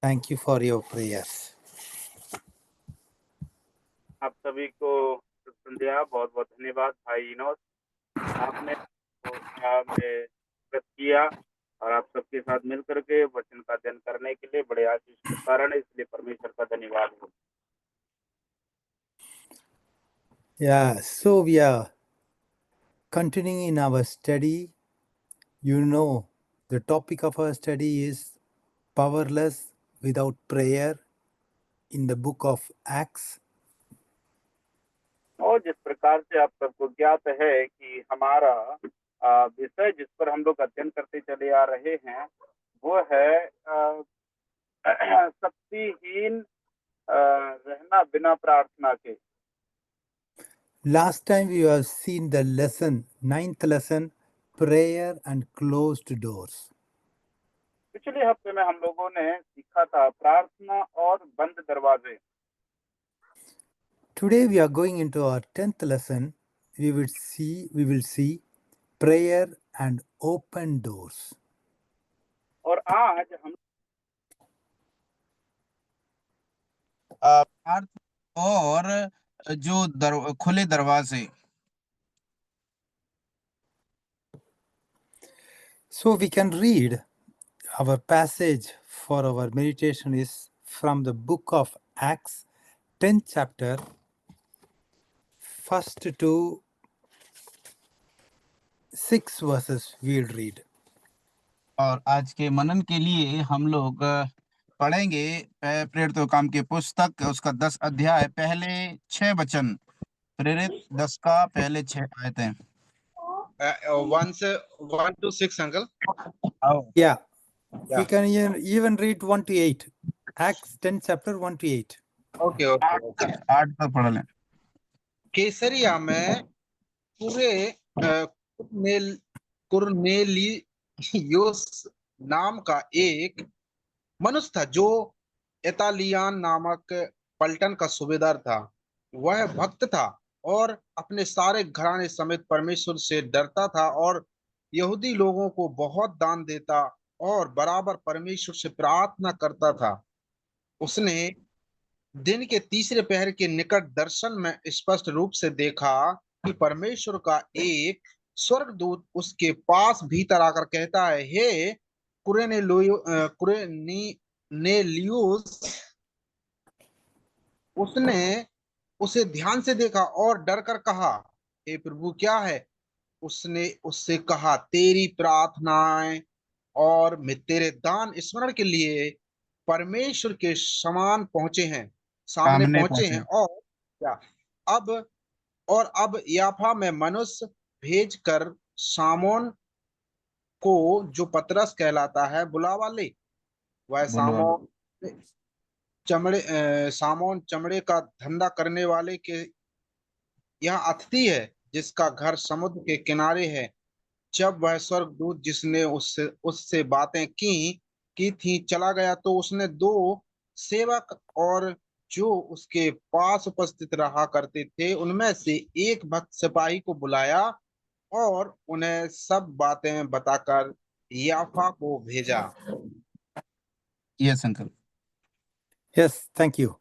Thank you for your prayers. आप सभी को शुभ संध्या। बहुत बहुत धन्यवाद भाई इनोस, आपने तो में मदद किया और आप सबके साथ मिल करके वचन का अध्ययन करने के लिए बड़े आशीष के कारण है, इसलिए परमेश्वर का धन्यवाद हो। Yeah, so we are continuing in our study. You know, the topic of our study is powerless without prayer in the book of Acts. और जिस प्रकार से आप सबको ज्ञात है कि हमारा विषय जिस पर हम लोग अध्ययन करते चले आ रहे हैं वो है शक्तिहीन रहना बिना प्रार्थना के। Last time we have seen the lesson, 9th lesson, prayer and closed doors. पिछले हफ्ते में हम लोगों ने सीखा था प्रार्थना और बंद दरवाजे। Today we are going into our 10th lesson. We will see prayer and open doors. और आज हम प्रार्थना और जो खुले दरवाजे। So we can read our passage for our meditation is from the book of Acts, 10th chapter, first to 6 verses we'll read. और आज के मनन के लिए हम लोग पढ़ेंगे प्रेरितों काम की पुस्तक उसका 10 अध्याय पहले 6 वचन। प्रेरित 10 का पहले 6 आयतें। 1 to 6, uncle. Yeah, we Yeah. can even read 1 to 8. Acts 10 chapter 1 to 8. Okay. 8 तक पढ़ लें। केसरिया में पूरे कुरनेलियुस नाम का एक मनुष्य था जो इतालियान नामक पलटन का सूबेदार था। वह भक्त था और अपने सारे घराने समेत परमेश्वर से डरता था और यहूदी लोगों को बहुत दान देता और बराबर परमेश्वर से प्रार्थना करता था। उसने दिन के तीसरे पहर के निकट दर्शन में स्पष्ट रूप से देखा कि परमेश्वर का एक स्वर्गदूत उसके पास भीतर आकर कहता है, हे कुरनेलियुस। उसने उसे ध्यान से देखा और डर कर कहा, हे प्रभु क्या है? उसने उससे कहा, तेरी प्रार्थनाएं और मैं तेरे दान स्मरण के लिए परमेश्वर के समान पहुंचे हैं, सामने पहुंचे हैं। और क्या अब याफा में मनुष्य भेजकर सामोन को, जो पतरस कहलाता है, बुलावा ले। वह सामोन चमड़े का धंधा करने वाले के यहाँ अतिथि है, जिसका घर समुद्र के किनारे है। जब वह स्वर्गदूत जिसने उससे बातें की थी चला गया, तो उसने 2 सेवक और जो उसके पास उपस्थित रहा करते थे उनमें से एक भक्त सिपाही को बुलाया और उन्हें सब बातें बताकर याफा को भेजा। Yes, uncle. Yes, thank you.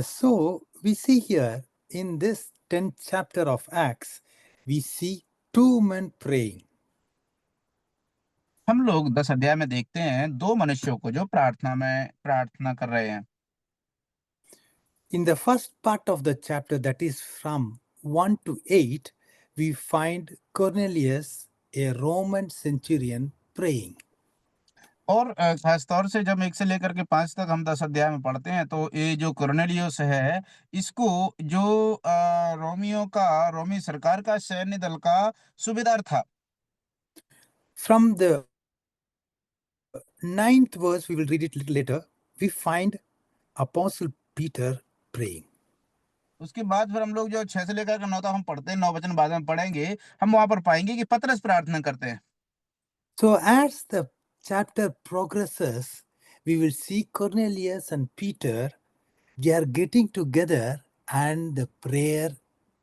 So we see here in this 10th chapter of Acts, we see 2 men praying. हम लोग 10 अध्याय में देखते हैं 2 मनुष्यों को जो प्रार्थना कर रहे हैं। In the first part of the chapter, that is from 1 to 8, we find Cornelius, a Roman centurion, praying. और खास तौर से जब 1 से लेकर के 5 तक हम 10 अध्याय में पढ़ते हैं तो ये जो कुरनेलियुस है, इसको जो रोमी सरकार का सैन्य दल का सूबेदार था। From the 9th verse, we will read it a little later, we find Apostle Peter praying. उसके बाद फिर हम लोग जो 6 से लेकर के 9 तक हम पढ़ते हैं, 9 वचन बाद में पढ़ेंगे, हम वहां पर पाएंगे कि पतरस प्रार्थना करते हैं। So as the chapter progresses, we will see Cornelius and Peter, they are getting together and the prayer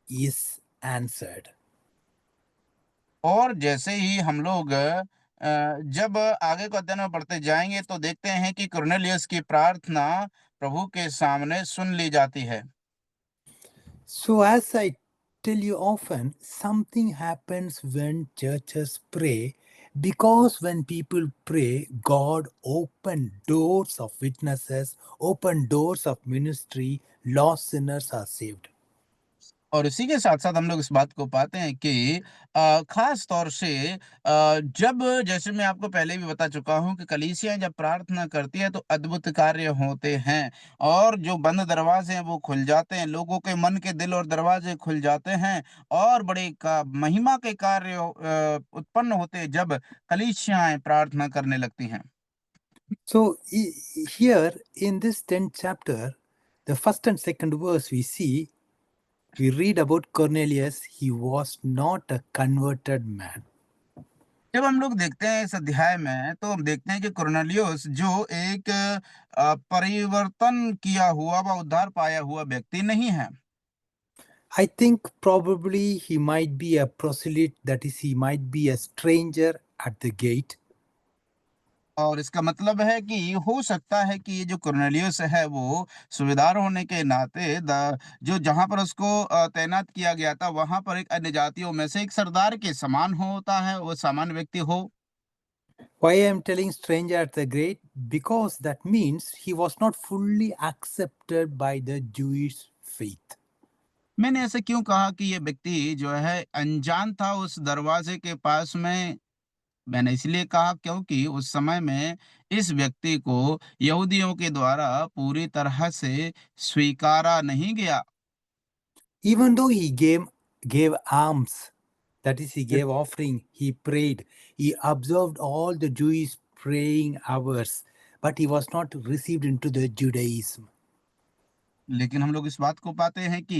is answered. और जैसे ही हम लोग जब आगे को अध्ययन में बढ़ते जाएंगे तो देखते हैं कि कुरनेलियस की प्रार्थना प्रभु के सामने सुन ली जाती है। So, as I tell you often, something happens when churches pray, because when people pray, God open doors of witnesses, open doors of ministry, lost sinners are saved. और इसी के साथ साथ हम लोग इस बात को पाते हैं कि खास तौर से जब, जैसे मैं आपको पहले भी बता चुका हूं कि कलीसियां जब प्रार्थना करती है तो अद्भुत कार्य होते हैं और जो बंद दरवाजे हैं वो खुल जाते हैं, लोगों के मन के दिल और दरवाजे खुल जाते हैं और बड़े महिमा के कार्य उत्पन्न होते हैं जब कलीसियां प्रार्थना करने लगती हैं। So, here in this 10th chapter, the first and second verse we read about Cornelius. He was not a converted man. जब हम लोग देखते हैं इस अध्याय में तो हम देखते हैं कि कुरनेलियुस जो एक परिवर्तन किया हुआ व उद्धार पाया हुआ व्यक्ति नहीं है। I think probably he might be a proselyte, that is, he might be a stranger at the gate. और इसका मतलब है कि हो सकता है कि ये जो कुरनेलियुस है वो सूबेदार होने के नाते जो जहां पर उसको तैनात किया गया था वहां पर एक अन्य जातियों में से एक सरदार के समान होता है, वो सामान्य व्यक्ति हो। Why I am telling stranger at the gate? Because that means he was not fully accepted by the Jewish faith. मैंने ऐसे क्यों कहा कि ये व्यक्ति जो है अनजान था उस दरवाजे के पास में? मैंने इसलिए कहा क्योंकि उस समय में इस व्यक्ति को यहूदियों के द्वारा पूरी तरह से स्वीकारा नहीं गया। Even though he gave alms, that is, he gave offering, he prayed, he observed all the Jewish praying hours, but he was not received into the Judaism. लेकिन हम लोग इस बात को पाते हैं कि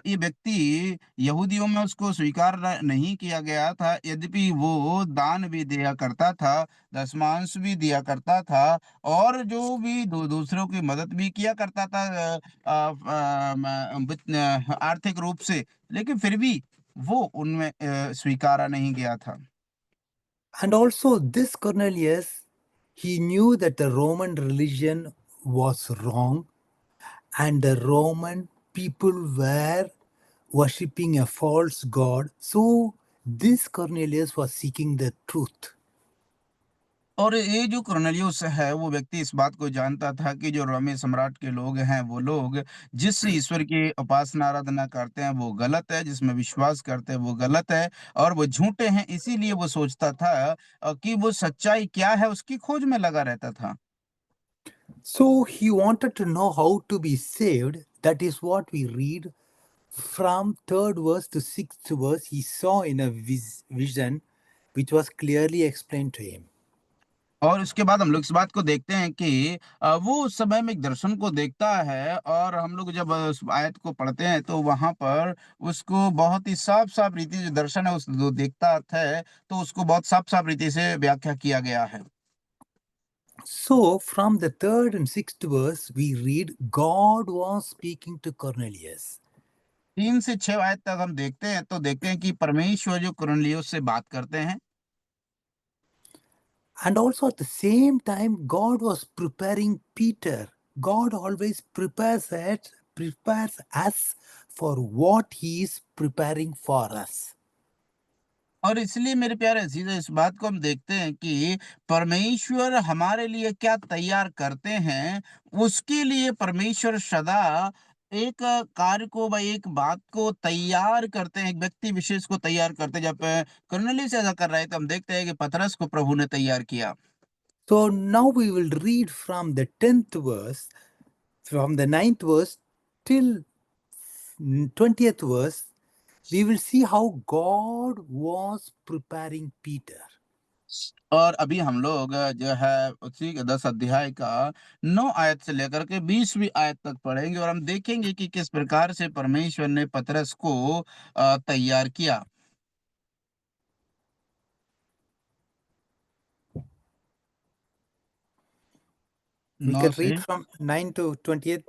ये व्यक्ति यहूदियों में उसको स्वीकार नहीं किया गया था, यद्यपि वो दान भी दिया करता था, दशमांश भी दिया करता था और जो भी दूसरों की मदद भी किया करता था आर्थिक रूप से, लेकिन फिर भी वो उनमें स्वीकारा नहीं गया था। And also, this Cornelius, he knew that the Roman religion was wrong and the Roman people were worshipping a false god. So, this Cornelius was seeking the truth. और ये जो कुरनेलियुस है वो व्यक्ति इस बात को जानता था कि जो रोमी सम्राट के लोग हैं वो लोग जिस ईश्वर की उपासना आराधना करते हैं वो गलत है, जिसमें विश्वास करते हैं वो गलत है और वो झूठे हैं। इसीलिए वो सोचता था कि वो सच्चाई क्या है उसकी खोज में लगा रहता था। So, he wanted to know how to be saved. That is what we read from 3rd verse to 6th verse. He saw in a vision which was clearly explained to him. और उसके बाद हम लोग इस बात को देखते हैं कि वो उस समय में एक दर्शन को देखता है और हम लोग जब उस आयत को पढ़ते हैं तो वहां पर उसको बहुत ही साफ साफ रीति जो दर्शन है उस जो देखता है तो उसको बहुत साफ साफ रीति से व्याख्या किया गया है। So, from the 3rd and 6th verse, we read God was speaking to Cornelius. 3 से 6 आयत तक हम देखते हैं तो देखते हैं कि परमेश्वर जो कुरनेलियुस से बात करते हैं And also at the same time, God was preparing Peter. God always prepares us for what He is preparing for us. और इसलिए मेरे प्यारे अजीजों इस बात को हम देखते हैं कि परमेश्वर हमारे लिए क्या तैयार करते हैं, उसके लिए परमेश्वर सदा एक कार्य को व एक बात को तैयार करते हैं, एक व्यक्ति विशेष को तैयार करते हैं। जब कुरनेलियुस ऐसा कर रहे हैं तो हम देखते हैं कि पतरस को प्रभु ने तैयार किया। So now we will read from the 10th verse, from the 9th verse till 20th verse. We will see how God was preparing Peter. और अभी हम लोग जो है उसी के 10 अध्याय का 9 आयत से लेकर के 20वीं आयत तक पढ़ेंगे और हम देखेंगे कि किस प्रकार से परमेश्वर ने पतरस को तैयार किया। We 9 can से read from 9 to 20th.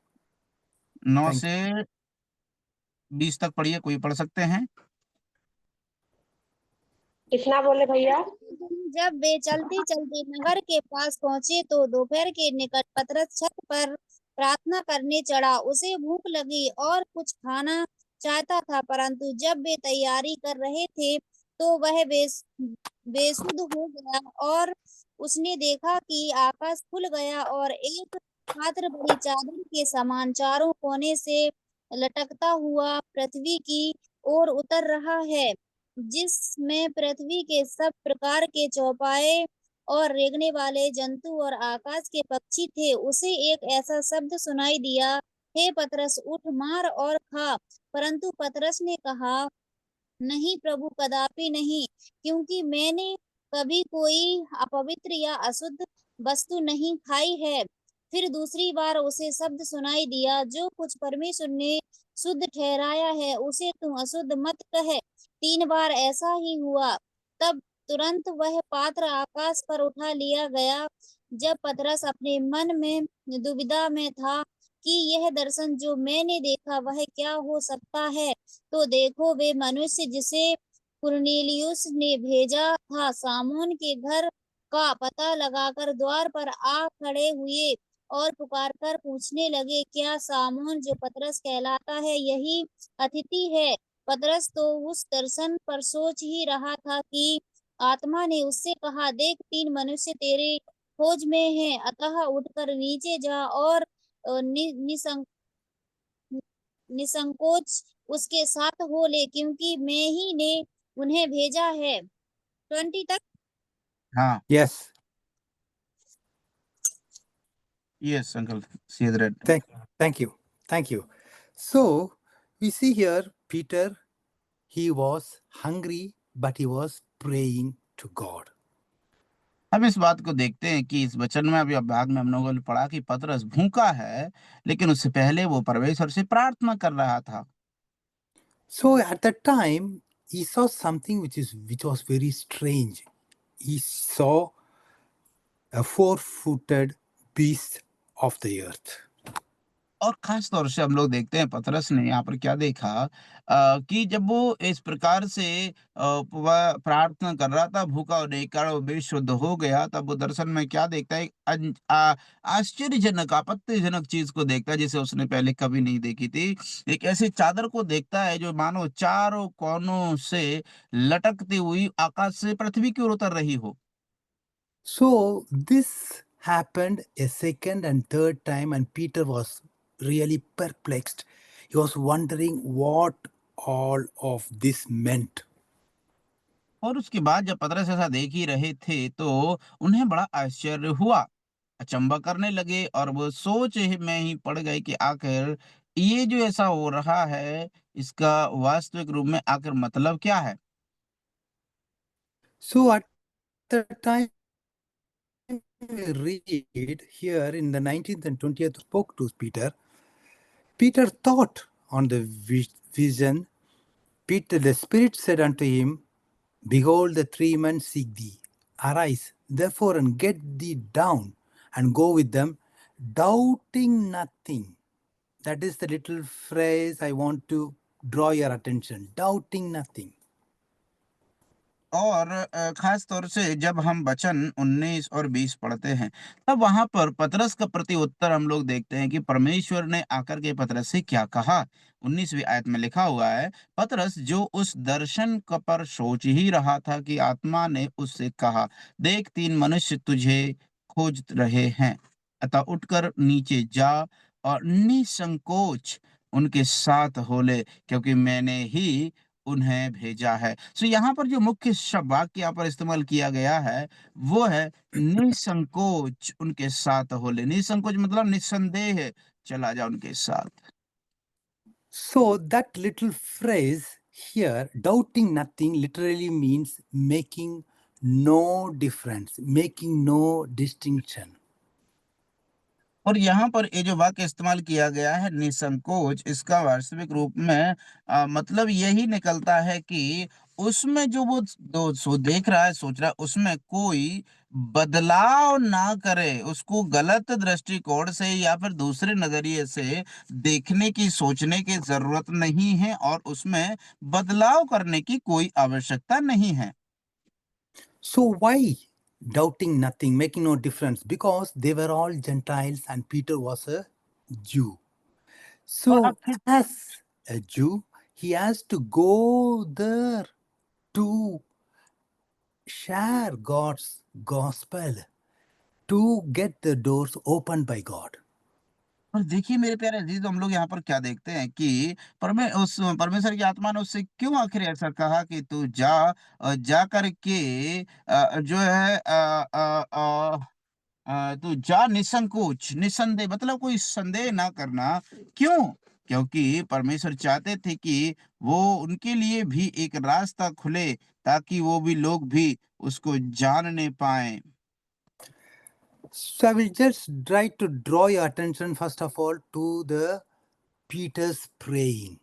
9 Thank से 20 तक पढ़िए, कोई पढ़ सकते हैं। कितना बोले भैया? जब वे चलते चलते नगर के पास पहुंचे तो दोपहर के निकट पतरस छत पर प्रार्थना करने चढ़ा। उसे भूख लगी और कुछ खाना चाहता था, परंतु जब वे तैयारी कर रहे थे तो वह बेसुध हो गया और उसने देखा कि आकाश खुल गया और एक पात्र बड़ी चादर के समान चारों कोने से लटकता हुआ पृथ्वी की ओर उतर रहा है, जिसमें पृथ्वी के सब प्रकार के चौपाए और रेंगने वाले जंतु और आकाश के पक्षी थे। उसे एक ऐसा शब्द सुनाई दिया, हे पतरस, उठ, मार और खा। परंतु पतरस ने कहा, नहीं प्रभु, कदापि नहीं, क्योंकि मैंने कभी कोई अपवित्र या अशुद्ध वस्तु नहीं खाई है। फिर दूसरी बार उसे शब्द सुनाई दिया, जो कुछ परमेश्वर ने शुद्ध ठहराया है उसे तू अशुद्ध मत कह। 3 बार ऐसा ही हुआ। तब तुरंत वह पात्र आकाश पर उठा लिया गया। जब पतरस अपने मन में दुविधा में था कि यह दर्शन जो मैंने देखा वह क्या हो सकता है, तो देखो, वे मनुष्य जिसे कुरनेलियुस ने भेजा था सामोन के घर का पता लगाकर द्वार पर आ खड़े हुए और पुकारकर पूछने लगे, क्या सामोन जो पतरस कहलाता है यही अतिथि है? पतरस तो उस दर्शन पर सोच ही रहा था कि आत्मा ने उससे कहा, देख, 3 मनुष्य तेरे खोज में हैं, अतः उठकर नीचे जा और निसंकोच उसके साथ हो ले, क्योंकि मैं ही ने उन्हें भेजा है। 20 तक। हाँ, Yes. yes, uncle. See the red. Thank you. So we see here Peter, he was hungry, but he was praying to God. अब इस बात को देखते हैं कि इस वचन में अभी भाग में हम लोगों ने पढ़ा कि पतरस भूखा है, लेकिन उससे पहले वो परमेश्वर से प्रार्थना कर रहा था। So at that time, he saw something which was very strange. He saw a 4-footed beast of the earth. और खास तौर से हम लोग देखते हैं पतरस ने यहाँ पर क्या देखा, कि जब वो इस प्रकार से वह प्रार्थना कर रहा था भूखा होने के कारण वो बेशुद्ध हो गया, तब वो दर्शन में क्या देखता है, आश्चर्यजनक आपत्तिजनक चीज को देखता है जिसे उसने पहले कभी नहीं देखी थी। एक ऐसी चादर को देखता है जो मानो चारों कोनों से लटकती हुई आकाश से पृथ्वी की ओर उतर रही हो। So this happened a second and third time, and Peter was really perplexed. He was wondering what all of this meant. और उसके बाद जब पतरस ऐसा देख ही रहे थे तो उन्हें बड़ा आश्चर्य हुआ, अचंभा करने लगे और वो सोच में ही पड़ गए कि आखिर ये जो ऐसा हो रहा है इसका वास्तविक रूप में आखिर मतलब क्या है। So at the time we read here in the 19th and 20th spoke to Peter, Peter thought on the vision. Peter, the Spirit said unto him, behold, the 3 men seek thee. Arise, therefore, and get thee down, and go with them, doubting nothing. That is the little phrase I want to draw your attention. Doubting nothing. और खास तौर से जब हम वचन 19 और 20 पढ़ते हैं तब वहां पर पतरस का प्रति उत्तर हम लोग देखते हैं कि परमेश्वर ने आकर के पतरस से क्या कहा। 19वीं आयत में लिखा हुआ है, पतरस जो उस दर्शन पर सोच ही रहा था कि आत्मा ने उससे कहा, देख 3 मनुष्य तुझे खोज रहे हैं, अतः उठकर नीचे जा और निसंकोच उनके साथ हो ले, क्योंकि मैंने ही उन्हें भेजा है। सो यहाँ पर जो मुख्य शब्द वाक्य यहाँ पर इस्तेमाल किया गया है वो है निसंकोच उनके साथ हो ले। निसंकोच मतलब निस्संदेह चला जा उनके साथ। So that little phrase here, doubting nothing, literally means making no difference, making no distinction. और यहाँ पर ये जो वाक्य इस्तेमाल किया गया है निसंकोच, इसका वास्तविक रूप में मतलब यही निकलता है कि उसमें जो वो देख रहा है, सोच रहा है, उसमें कोई बदलाव ना करे, उसको गलत दृष्टिकोण से या फिर दूसरे नजरिए से देखने की सोचने की जरूरत नहीं है और उसमें बदलाव करने की कोई आवश्यकता नहीं है। So why doubting nothing, making no difference? Because they were all Gentiles and Peter was a Jew. और So आखिर as a Jew, he has to go there to share God's gospel, to get the doors opened by God. और देखिए मेरे प्यारे अजीज, हम लोग यहाँ पर क्या देखते हैं कि परमेश्वर की आत्मा ने उससे क्यों आखिर ऐसा कहा कि तू जा करके जो है तू जा निसंकोच, निसंदेह, मतलब कोई संदेह ना करना। क्यों? क्योंकि परमेश्वर चाहते थे कि वो उनके लिए भी एक रास्ता खुले, ताकि वो भी लोग भी उसको जानने पाए। So I will just try to draw your attention first of all to the Peter's praying.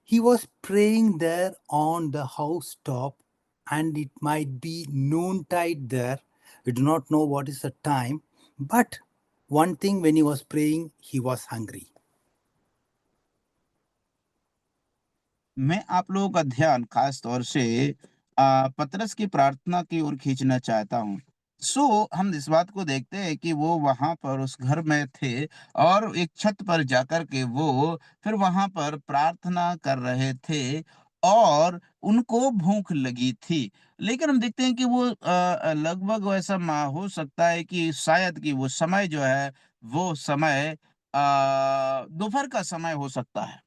He was praying there on the housetop, and it might be noontide there. We do not know what is the time, but one thing, when he was praying, he was hungry. मैं आप लोगों का ध्यान खास तौर से पतरस की प्रार्थना की ओर खींचना चाहता हूँ। हम इस बात को देखते हैं कि वो वहां पर उस घर में थे और एक छत पर जाकर के वो फिर वहां पर प्रार्थना कर रहे थे और उनको भूख लगी थी। लेकिन हम देखते हैं कि वो लगभग वैसा हो सकता है कि शायद कि वो समय जो है वो समय दोपहर का समय हो सकता है।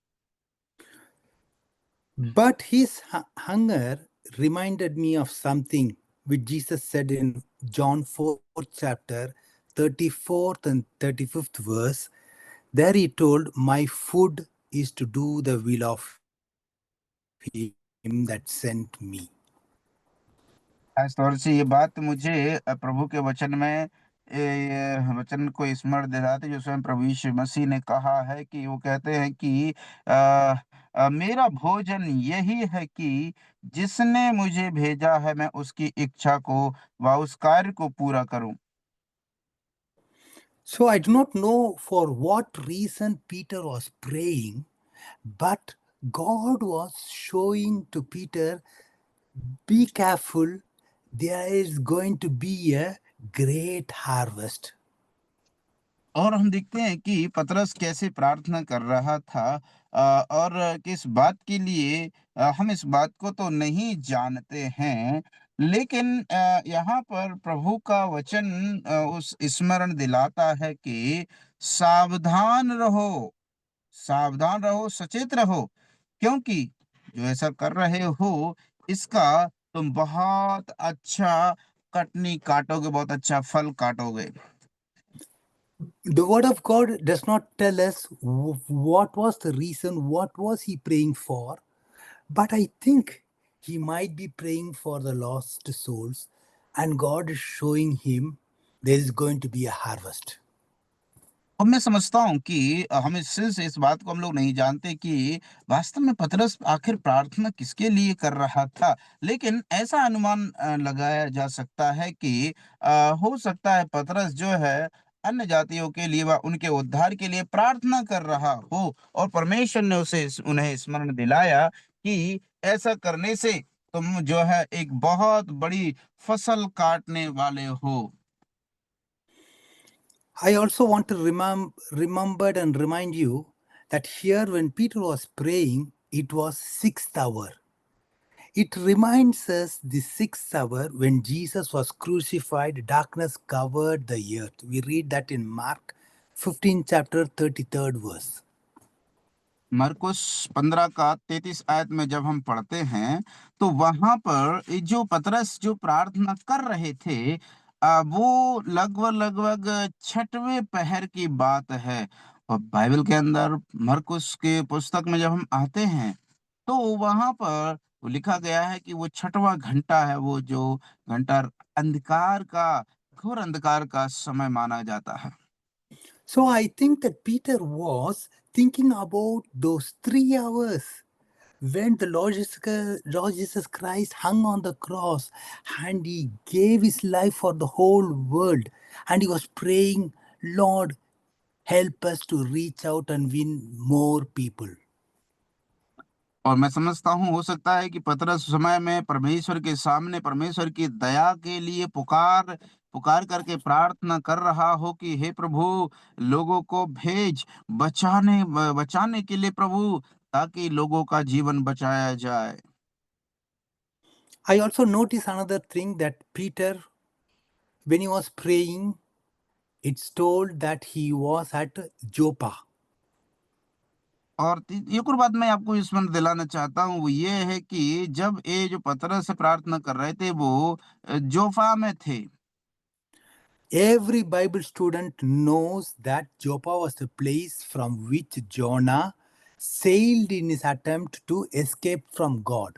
But his hunger reminded me of something which Jesus said in John 4th chapter, 34th and 35th verse. There he told, "My food is to do the will of him that sent me." खास तौर से ये बात मुझे प्रभु के वचन में वचन को स्मरण दिलाते, जो स्वयं प्रभु यीशु मसीह ने कहा है कि वो कहते हैं कि मेरा भोजन यही है कि जिसने मुझे भेजा है मैं उसकी इच्छा को व उस कार्य को पूरा करूं। So I do not know for what reason Peter was praying, but God was showing to Peter, be careful, there is going to be a great harvest. और हम देखते हैं कि पतरस कैसे प्रार्थना कर रहा था और किस बात के लिए, हम इस बात को तो नहीं जानते हैं। लेकिन यहाँ पर प्रभु का वचन उस स्मरण दिलाता है कि सावधान रहो, सावधान रहो, सचेत रहो, क्योंकि जो ऐसा कर रहे हो इसका तुम बहुत अच्छा कटनी काटोगे, बहुत अच्छा फल काटोगे। The word of God does not tell us what was the reason, what was he praying for, but I think he might be praying for the lost souls, and God is showing him there is going to be a harvest. और मैं समझता हूँ कि हम इस बात को हम लोग नहीं जानते कि वास्तव में पतरस आखिर प्रार्थना किसके लिए कर रहा था। लेकिन ऐसा अनुमान लगाया जा सकता है कि हो सकता है पतरस जो है अन्य जातियों के लिए व उनके उद्धार के लिए प्रार्थना कर रहा हो, और परमेश्वर ने उन्हें स्मरण दिलाया कि ऐसा करने से तुम जो है एक बहुत बड़ी फसल काटने वाले हो। I also want to remember and remind you that here when Peter was praying, it was 6th hour. It reminds us the 6th hour when Jesus was crucified, darkness covered the earth. We read that in Mark 15 chapter 33rd verse. मरकुस 15 का 33 आयत में जब हम पढ़ते हैं तो वहां पर ये जो पतरस जो प्रार्थना कर रहे थे, वो लगभग छठवें पहर की बात है। और बाइबल के अंदर मरकुस के पुस्तक में जब हम आते हैं तो वहां पर वो लिखा गया है कि वो छठवां घंटा है, वो जो घंटा अंधकार का, घोर अंधकार का समय माना जाता है। So I think that Peter was thinking about those 3 hours when the Lord Jesus Christ hung on the cross and he gave his life for the whole world, and he was praying, Lord, help us to reach out and win more people. और मैं समझता हूँ हो सकता है कि पतरस उस समय में परमेश्वर के सामने परमेश्वर की दया के लिए पुकार पुकार करके प्रार्थना कर रहा हो कि हे प्रभु, लोगों को भेज, बचाने के लिए प्रभु, ताकि लोगों का जीवन बचाया जाए। I also notice another thing that Peter, when he was praying, it's told that he was at Joppa. और एक और बात मैं आपको स्मरण दिलाना चाहता हूँ, वो ये है कि जब ये जो पतरस से प्रार्थना कर रहे थे वो जोफा में थे। Every Bible student knows that Joppa was the place from which Jonah sailed in his attempt to escape from God.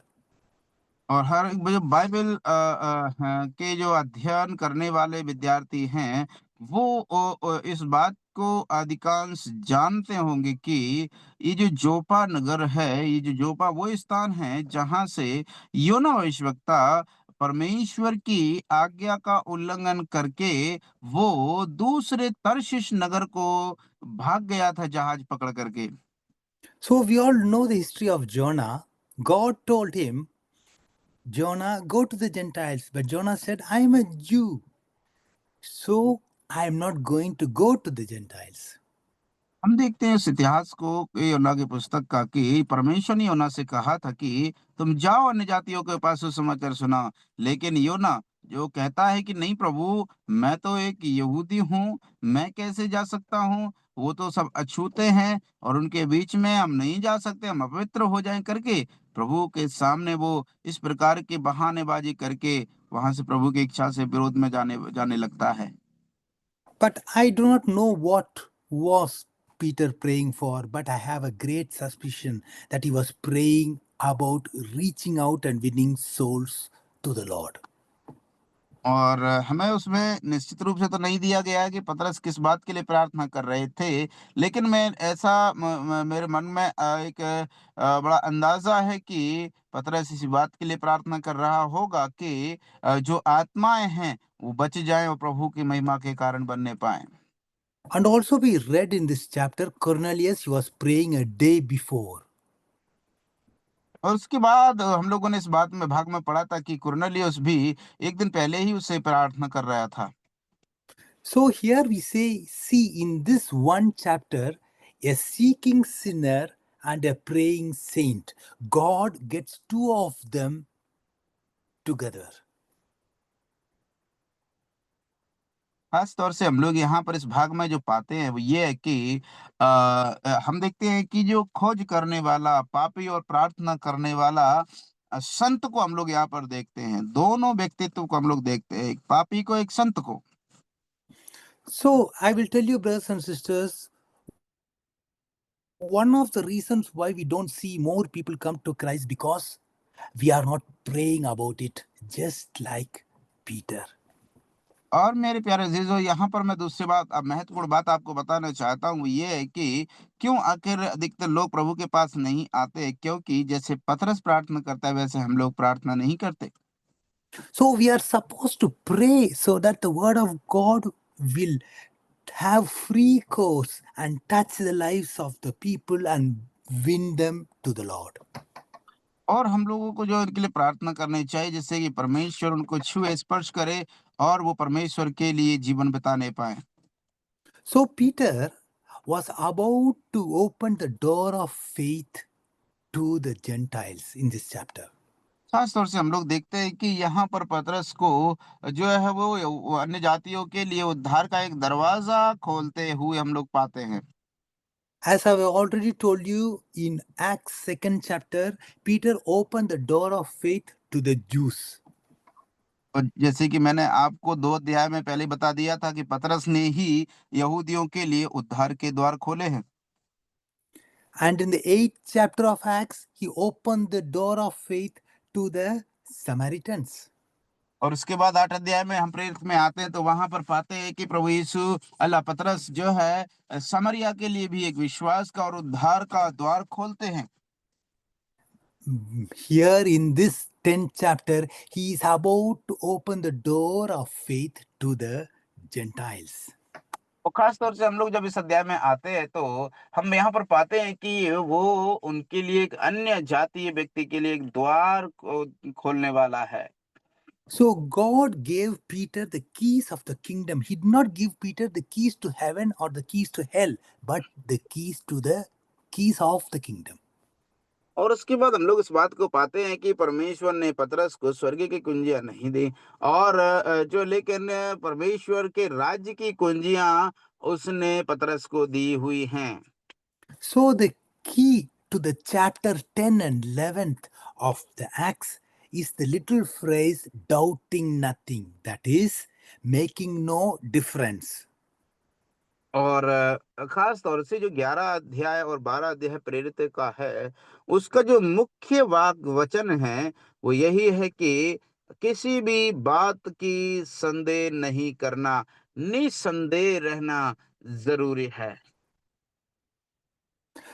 और हर एक जो बाइबल के जो अध्ययन करने वाले विद्यार्थी हैं वो इस बात को अधिकांश जानते होंगे कि ये जो जोपा नगर है, ये जो जोपा वो स्थान है जहां से योना भविष्यवक्ता परमेश्वर की आज्ञा का उल्लंघन करके वो दूसरे तर्शिश नगर को भाग गया था जहाज पकड़ करके। So we all know the history of Jonah. God told him, Jonah, go to the Gentiles. But Jonah said, I am a Jew, so I am not going to go to the Gentiles. हम देखते हैं इस इतिहास को योना की पुस्तक का कि परमेश्वर ने योना से कहा था कि तुम जाओ अन्य जातियों के पास सुसमाचार सुना, लेकिन योना जो कहता है कि नहीं प्रभु, मैं तो एक यहूदी हूँ, मैं कैसे जा सकता हूँ, वो तो सब अछूते हैं और उनके बीच में हम नहीं जा सकते, हम अपवित्र हो जाएं करके प्रभु के सामने वो इस प्रकार की बहानेबाजी करके वहां से प्रभु की इच्छा से विरोध में जाने जाने लगता है। But I do not know what was Peter praying for, but I have a great suspicion that he was praying about reaching out and winning souls to the Lord. और हमें उसमें निश्चित रूप से तो नहीं दिया गया है कि पतरस किस बात के लिए प्रार्थना कर रहे थे, लेकिन मैं ऐसा मेरे मन में एक बड़ा अंदाजा है कि पतरस इसी बात के लिए प्रार्थना कर रहा होगा कि जो आत्माएं हैं वो बच जाएं और प्रभु की महिमा के कारण बनने पाएं। And also we read in this chapter, Cornelius, he was praying a day before. और उसके बाद हम लोगों ने इस बात में भाग में पढ़ा था कि कुरनेलियुस भी एक दिन पहले ही उससे प्रार्थना कर रहा था। So here we see in this one chapter, a seeking sinner and a praying saint. God gets two of them together. खास तौर से हम लोग यहाँ पर इस भाग में जो पाते हैं वो ये है कि हम देखते हैं कि जो खोज करने वाला पापी और प्रार्थना करने वाला संत को हम लोग यहाँ पर देखते हैं। दोनों व्यक्तित्व को हम लोग देखते हैं, एक पापी को, एक संत को। So I will tell you, brothers and sisters, one of the reasons why we don't see more people come to Christ because we are not praying about it, just like Peter. और मेरे प्यारे अजीजों, यहाँ पर मैं दूसरी बात, अब महत्वपूर्ण बात आपको बताना चाहता हूँ, वो ये है कि क्यों आखिर अधिकतर लोग प्रभु के पास नहीं आते, क्योंकि जैसे पतरस प्रार्थना करता है वैसे हम लोग प्रार्थना नहीं करते। So we are supposed to pray so that the word of God will have free course and touch the lives of the people and win them to the Lord. और हम लोगों को जो इनके लिए प्रार्थना करनी चाहिए जिससे कि परमेश्वर उनको छुए, स्पर्श करे और वो परमेश्वर के लिए जीवन बिताने पाए। So Peter was about to open the door of faith to the Gentiles in this chapter. खास तौर से हम लोग देखते हैं कि यहाँ पर पतरस को जो है वो अन्य जातियों के लिए उद्धार का एक दरवाजा खोलते हुए हम लोग पाते हैं। As I have already told you in Acts 2nd chapter, Peter opened the door of faith to the Jews. और जैसे कि मैंने आपको 2 अध्याय में पहले बता दिया था कि पतरस ने ही यहूदियों के लिए उद्धार के द्वार खोले हैं। And in the 8th chapter of Acts, he opened the door of faith to the Samaritans. और उसके बाद 8 अध्याय में हम प्रेरित में आते हैं तो वहां पर पाते हैं कि प्रभु यीशु अल्लाह पतरस जो है समरिया के लिए भी एक विश्वास का और उद्धार का द्वार खोलते हैं। Here in this 10th chapter, he is about to open the door of faith to the Gentiles. और खास तौर से हम लोग जब इस अध्याय में आते हैं तो हम यहाँ पर पाते हैं कि वो उनके लिए एक अन्य जातीय व्यक्ति के लिए एक द्वार खोलने वाला है। So God gave Peter the keys of the kingdom. He did not give Peter the keys to heaven or the keys to hell, but the keys of the kingdom. और उसके बाद हम लोग इस बात को पाते हैं कि परमेश्वर ने पतरस को स्वर्ग की कुंजियां नहीं दी, और जो लेकिन परमेश्वर के राज्य की कुंजियां उसने पतरस को दी हुई हैं। So the key to the chapter 10 and 11th of the Acts is the little phrase doubting nothing, that is making no difference. और खास तौर से जो 11 अध्याय और 12 अध्याय प्रेरित का है, उसका जो मुख्य वचन है वो यही है कि किसी भी बात की संदेह नहीं करना, निसंदेह रहना जरूरी है।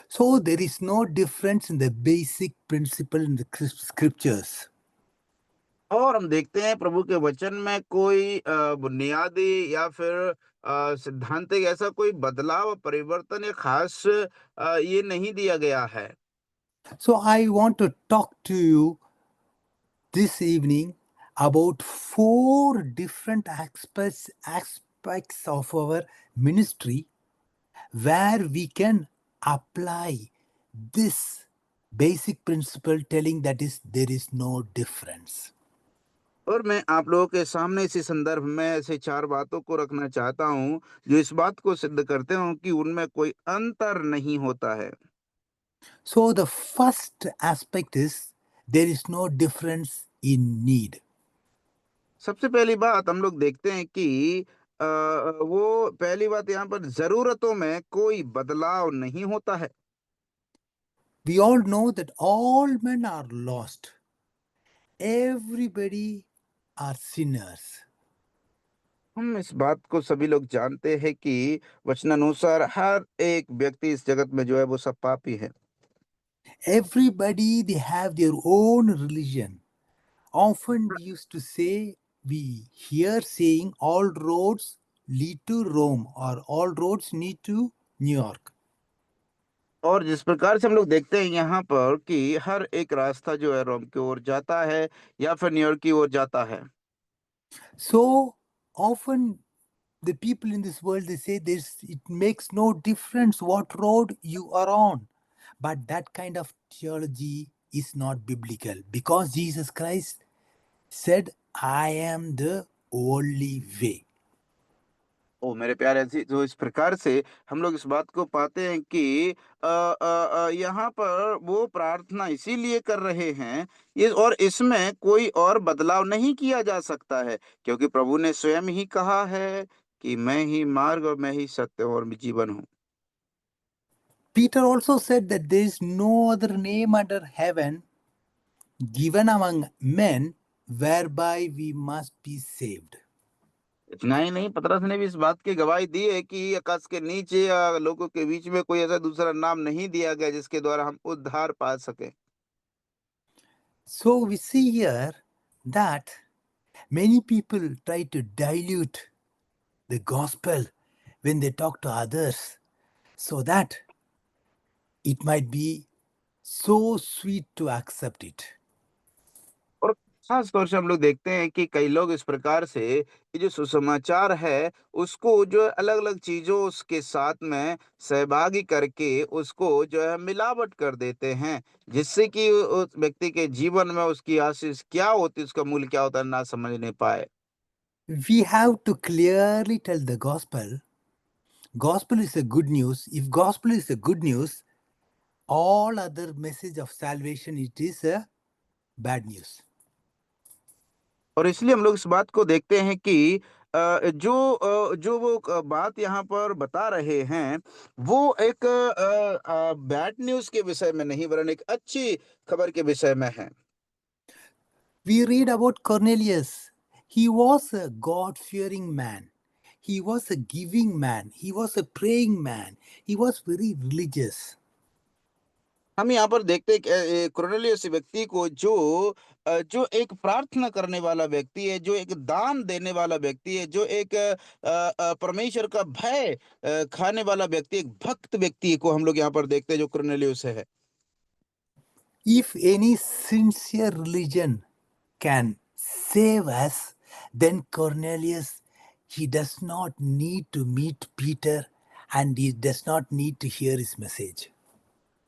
So there is no difference in the basic principle in the scriptures. और हम देखते हैं प्रभु के वचन में कोई बुनियादी या फिर सिद्धांतिक ऐसा कोई बदलाव, परिवर्तन या खास ये नहीं दिया गया है। So I want to talk to you this evening about 4 different aspects of our ministry where we can apply this basic principle telling that there is no difference. और मैं आप लोगों के सामने इसी संदर्भ में ऐसे 4 बातों को रखना चाहता हूँ जो इस बात को सिद्ध करते हो कि उनमें कोई अंतर नहीं होता है। So the first aspect is there is no difference in need. सबसे पहली बात हम लोग देखते हैं कि वो पहली बात यहाँ पर जरूरतों में कोई बदलाव नहीं होता है। We all know that all men are lost. Everybody are sinners. हम इस बात को सभी लोग जानते हैं कि वचनानुसार हर एक व्यक्ति इस जगत में जो है वो सब पापी है। Everybody, they have their own religion. Often we used to say, we hear saying all roads lead to Rome or all roads lead to New York. और जिस प्रकार से हम लोग देखते हैं यहाँ पर कि हर एक रास्ता जो है रोम की ओर जाता है या फिर न्यूयॉर्क की ओर जाता है। So often the people in this world, they say it makes no difference what road you are on. But that kind of theology is not biblical, because Jesus Christ said, I am the only way. ओ मेरे प्यारे जी, जो इस प्रकार से हम लोग इस बात को पाते हैं कि यहाँ पर वो प्रार्थना इसीलिए कर रहे हैं ये, और इसमें कोई और बदलाव नहीं किया जा सकता है, क्योंकि प्रभु ने स्वयं ही कहा है कि मैं ही मार्ग और मैं ही सत्य और जीवन हूँ। Peter also said that there is no other name under heaven given among men whereby we must be saved. इतना ही नहीं, पतरस ने भी इस बात की गवाही दी है कि आकाश के नीचे या लोगों के बीच में कोई ऐसा दूसरा नाम नहीं दिया गया जिसके द्वारा हम उद्धार पा सके। So we see here that many people try to dilute the gospel when they talk to others, so that it might be so sweet to accept it. और खास तौर से हम लोग देखते हैं कि कई लोग इस प्रकार से ये जो सुसमाचार है उसको जो अलग अलग चीजों उसके साथ में सहभागी करके उसको जो है मिलावट कर देते हैं, जिससे कि उस व्यक्ति के जीवन में उसकी आशीष क्या होती है, उसका मूल्य क्या होता है, ना समझ नहीं पाए। We have to clearly tell the gospel. Gospel is a good news. If gospel is a good news, all other message of salvation, it is a bad news. और इसलिए हम लोग इस बात को देखते हैं कि जो वो बात यहाँ पर बता रहे हैं वो एक बैड न्यूज के विषय में नहीं, वरन एक अच्छी खबर के विषय में है। We read about Cornelius. He was a God-fearing man. He was a giving man. He was a praying man. He was very religious. हम यहाँ पर देखते हैं कि कुरनेलियुस व्यक्ति को जो एक प्रार्थना करने वाला व्यक्ति है, जो एक दान देने वाला व्यक्ति है, जो एक परमेश्वर का भय खाने वाला व्यक्ति, एक भक्त व्यक्ति को हम लोग यहाँ पर देखते हैं जो कुरनेलियुस है। If any sincere religion can save us, then Cornelius, he does not need to meet Peter and he does not need to hear his message.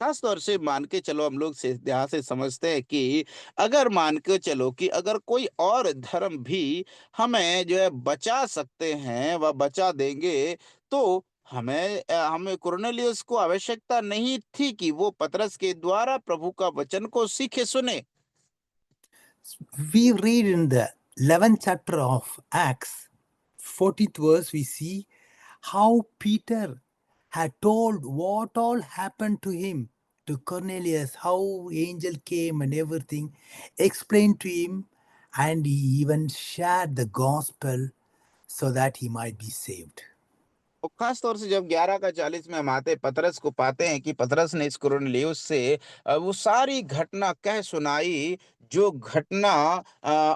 खास तौर से मान के चलो, हम लोग से यहाँ से समझते हैं कि अगर मान के चलो कि अगर कोई और धर्म भी हमें जो है बचा सकते हैं व बचा देंगे, तो हमें कुरनेलियुस को आवश्यकता नहीं थी कि वो पतरस के द्वारा प्रभु का वचन को सीखे सुने। We read in the 11th chapter of Acts, 14th verse, we see how Peter had told what all happened to him, to Cornelius, how angel came and everything, explained to him, and he even shared the gospel so that he might be saved. और खास तौर से जब 11 का 40 में हम आते पतरस को पाते हैं कि पतरस ने इस कुरनेलियुस से वो सारी घटना कह सुनाई, जो घटना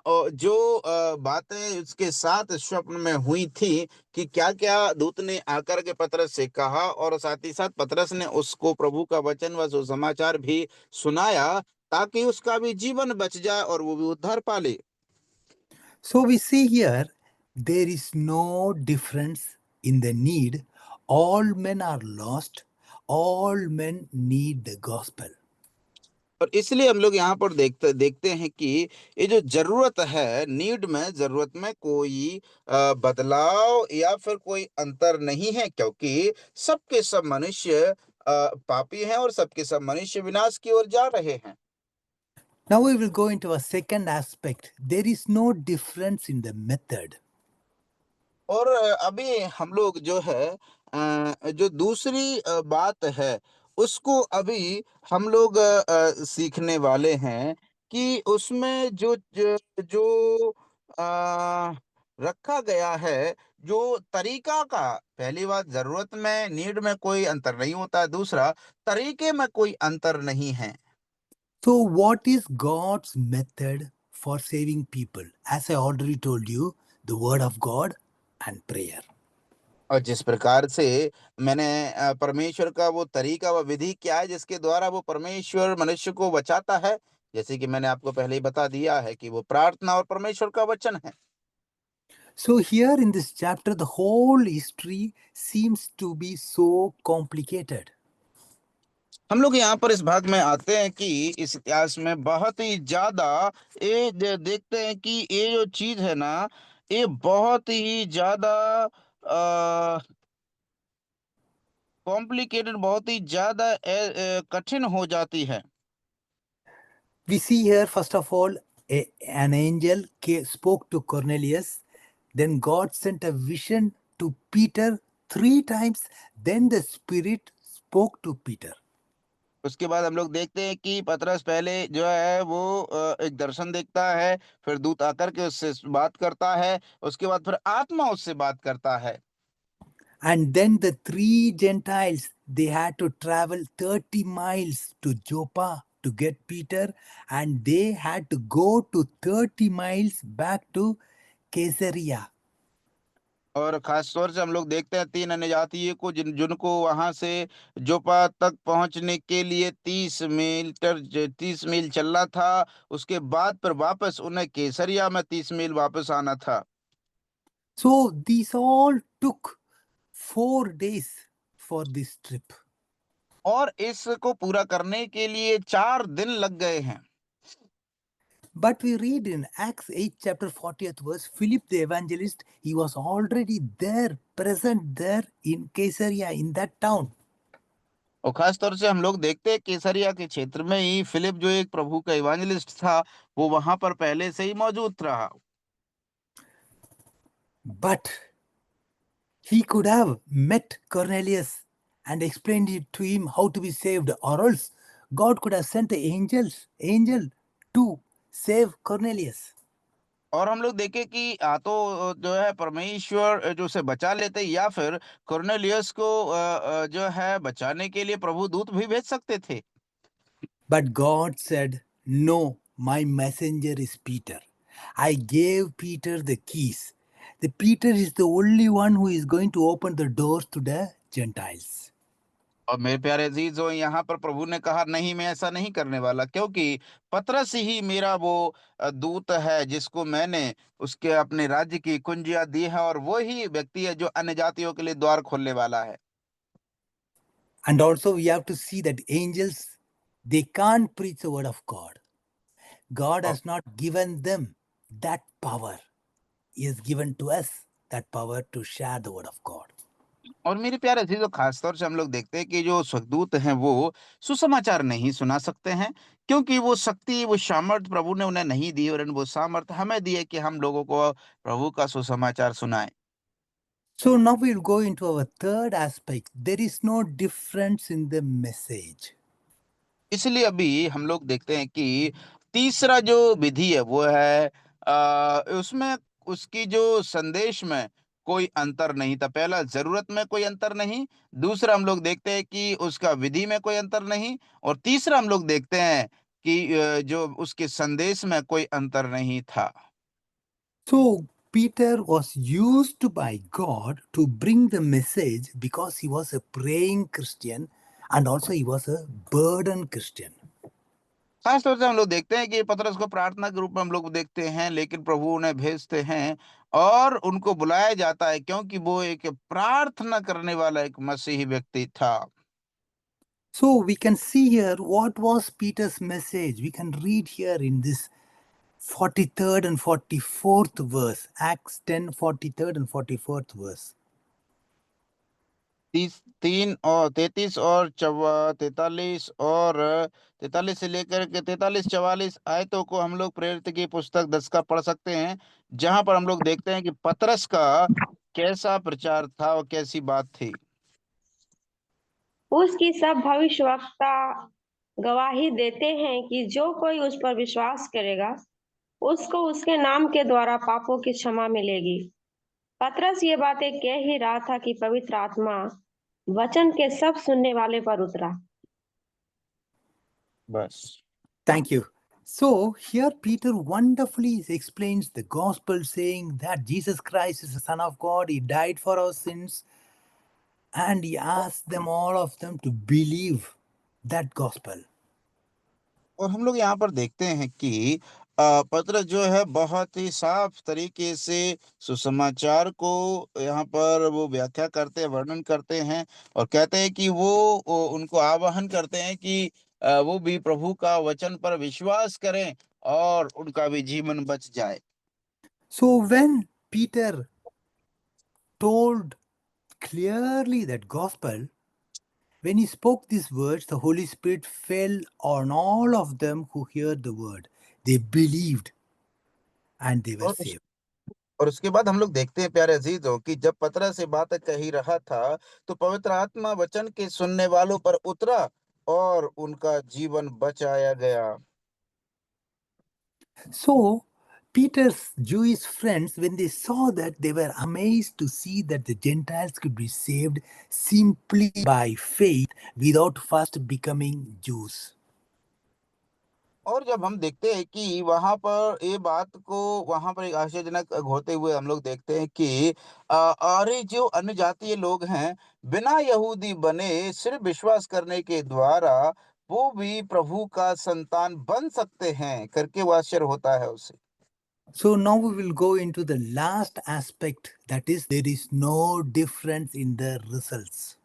और जो बातें उसके साथ स्वप्न में हुई थी, कि क्या क्या दूत ने आकर के पतरस से कहा, और साथ ही साथ पतरस ने उसको प्रभु का वचन व सुसमाचार भी सुनाया, ताकि उसका भी जीवन बच जाए और वो भी उद्धार पाले। So we see here there is no difference in the need. All men are lost, all men need the gospel. और इसलिए हम लोग यहाँ पर देखते हैं कि ये जो जरूरत है, जरूरत में कोई बदलाव या फिर कोई अंतर नहीं है, क्योंकि सबके सब मनुष्य पापी हैं और सबके सब मनुष्य विनाश की ओर जा रहे हैं। Now we will go into a second aspect. There is no difference in the method. और अभी हम लोग जो है जो दूसरी बात है, उसको अभी हम लोग सीखने वाले हैं कि उसमें जो रखा गया है, जो तरीका का, पहली बात जरूरत में, नीड में कोई अंतर नहीं होता है, दूसरा तरीके में कोई अंतर नहीं है। So, what is God's method for saving people? As I already told you, the Word of God and prayer. और जिस प्रकार से मैंने परमेश्वर का वो तरीका व विधि क्या है जिसके द्वारा वो परमेश्वर मनुष्य को बचाता है, जैसे कि मैंने आपको पहले ही बता दिया है कि वो प्रार्थना और परमेश्वर का वचन है। So, here in this chapter, the whole history seems to be so complicated. हम लोग यहाँ पर इस भाग में आते हैं कि इस इतिहास में बहुत ही ज्यादा देखते हैं कि ये जो चीज है ना, ये बहुत ही ज्यादा कॉम्प्लिकेटेड, बहुत ही ज्यादा कठिन हो जाती है। We see here, first of all, an angel spoke to Cornelius. Then God sent a vision to Peter 3 times. Then the Spirit spoke to Peter. उसके बाद हम लोग देखते हैं कि पतरस पहले जो है वो एक दर्शन देखता है, फिर दूत आकर के उससे बात करता है, उसके बाद फिर आत्मा उससे बात करता है। And then the 3 Gentiles, they had to travel 30 miles to Joppa to get Peter, and they had to go to 30 miles back to Caesarea. और खास तौर से हम लोग देखते हैं 3 अन्य जातीय को जिनको वहां से जोपा तक पहुंचने के लिए 30 मील चलना था। उसके बाद फिर वापस उन्हें केसरिया में 30 मील वापस आना था। So these all took 4 days for this trip. और इसको पूरा करने के लिए 4 दिन लग गए हैं। But we read in Acts 8 chapter 40th verse, Philip the evangelist, he was already there, present there in Caesarea, in that town. और खास तौर से हम लोग देखते हैं केसरिया के क्षेत्र में ही फिलिप, जो एक प्रभु का इवांजलिस्ट था, वो वहां पर पहले से ही मौजूद रहा। But he could have met Cornelius and explained it to him how to be saved, or else God could have sent the angel to save Cornelius. और हम लोग देखें कि तो जो है परमेश्वर जो उसे बचा लेते, या फिर कुरनेलियुस को जो है बचाने के लिए प्रभु दूत भी भेज सकते थे। But God said, "No, my messenger is Peter. I gave Peter the keys. The Peter is the only one who is going to open the doors to the Gentiles." और मेरे प्यारे अजीजों, यहाँ पर प्रभु ने कहा नहीं, मैं ऐसा नहीं करने वाला, क्योंकि पतरस ही मेरा वो दूत है जिसको मैंने उसके अपने राज्य की कुंजियां दी है, और वो ही व्यक्ति है जो अन्य जातियों के लिए द्वार खोलने वाला है। And also we have to see that angels, they can't preach the word of God. God has not given them that power. He has given to us that power to share the word of God. और मेरे प्यारे अजीजों, खास तौर से हम लोग देखते हैं कि जो स्वर्गदूत हैं वो सुसमाचार नहीं सुना सकते हैं, क्योंकि वो शक्ति, वो सामर्थ प्रभु ने उन्हें नहीं दी, और वो सामर्थ हमें दी है कि हम लोगों को प्रभु का सुसमाचार सुनाएं। So now we'll go into our third aspect. There is no difference in the message. इसलिए अभी हम लोग देखते हैं कि तीसरा जो विधि है वो है उसमें उसकी जो संदेश में कोई अंतर नहीं था। पहला, जरूरत में कोई अंतर नहीं। दूसरा, हम लोग देखते हैं कि उसका विधि में कोई अंतर नहीं। और तीसरा, हम लोग देखते हैं कि जो उसके संदेश में कोई अंतर नहीं था। So Peter was used by God to bring the message because he was a praying Christian and also he was a burdened Christian. खास तौर से हम लोग देखते हैं कि पतरस को प्रार्थना के रूप में हम लोग देखते हैं, लेकिन प्रभु उन्हें भेजते हैं और उनको बुलाया जाता है क्योंकि वो एक प्रार्थना करने वाला एक मसीही व्यक्ति था। So we can see here what was Peter's message. We can read here in this 43rd and 44th verse, Acts 10, 43rd and 44th verse. 33 और 43 और 43 से लेकर के 43-44 आयतों को हम लोग प्रेरित की पुस्तक 10 का पढ़ सकते हैं, जहां पर हम लोग देखते हैं कि पतरस का कैसा प्रचार था और कैसी बात थी। उसकी सब भविष्यवक्ता गवाही देते हैं कि जो कोई उस पर विश्वास करेगा उसको उसके नाम के द्वारा पापों की क्षमा मिलेगी। पतरस ये बातें कह ही रहा था कि पवित्र आत्मा वचन के सब सुनने वाले पर उतरा। बस। Thank you. So here Peter wonderfully explains the gospel, saying that Jesus Christ is the Son of God. He died for our sins, and he asked them, all of them, to believe that gospel. और हम लोग यहाँ पर देखते हैं कि पतरस जो है बहुत ही साफ तरीके से सुसमाचार को यहाँ पर वो व्याख्या करते हैं, वर्णन करते हैं, और कहते हैं कि वो उनको आह्वान करते हैं कि वो भी प्रभु का वचन पर विश्वास करें और उनका भी जीवन बच जाए। So when Peter told clearly that gospel, when he spoke these words, the Holy Spirit fell on all of them who heard the word. They believed and they were और saved. और उसके बाद हम लोग देखते हैं प्यारे अजीजों कि जब पतरस से बातें कही रहा था तो पवित्र आत्मा वचन के सुनने वालों पर उतरा और उनका जीवन बचाया गया। So Peter's Jewish friends, when they saw that, they were amazed to see that the Gentiles could be saved simply by faith without first becoming Jews. और जब हम देखते हैं कि वहां पर ये बात को वहां पर एक आश्चर्यजनक होते हुए हम लोग देखते हैं कि अरे जो अन्य जातीय लोग हैं बिना यहूदी बने सिर्फ विश्वास करने के द्वारा वो भी प्रभु का संतान बन सकते हैं करके वो आश्चर्य होता है उसे। So now we will go into the last aspect, that is, there is no difference in the results.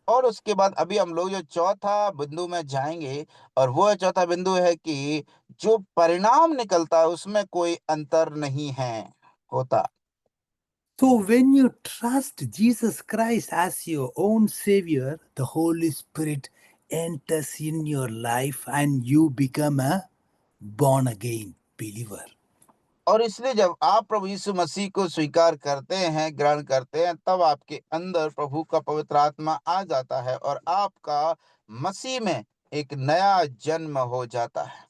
और उसके बाद अभी हम लोग जो चौथा बिंदु में जाएंगे, और वो चौथा बिंदु है कि जो परिणाम निकलता है उसमें कोई अंतर नहीं है होता। So when you trust Jesus Christ as your own Savior, the Holy Spirit enters in your life and you become a born again believer. और इसलिए जब आप प्रभु यीशु मसीह को स्वीकार करते हैं, ग्रहण करते हैं, तब आपके अंदर प्रभु का पवित्र आत्मा आ जाता है और आपका मसीह में एक नया जन्म हो जाता है।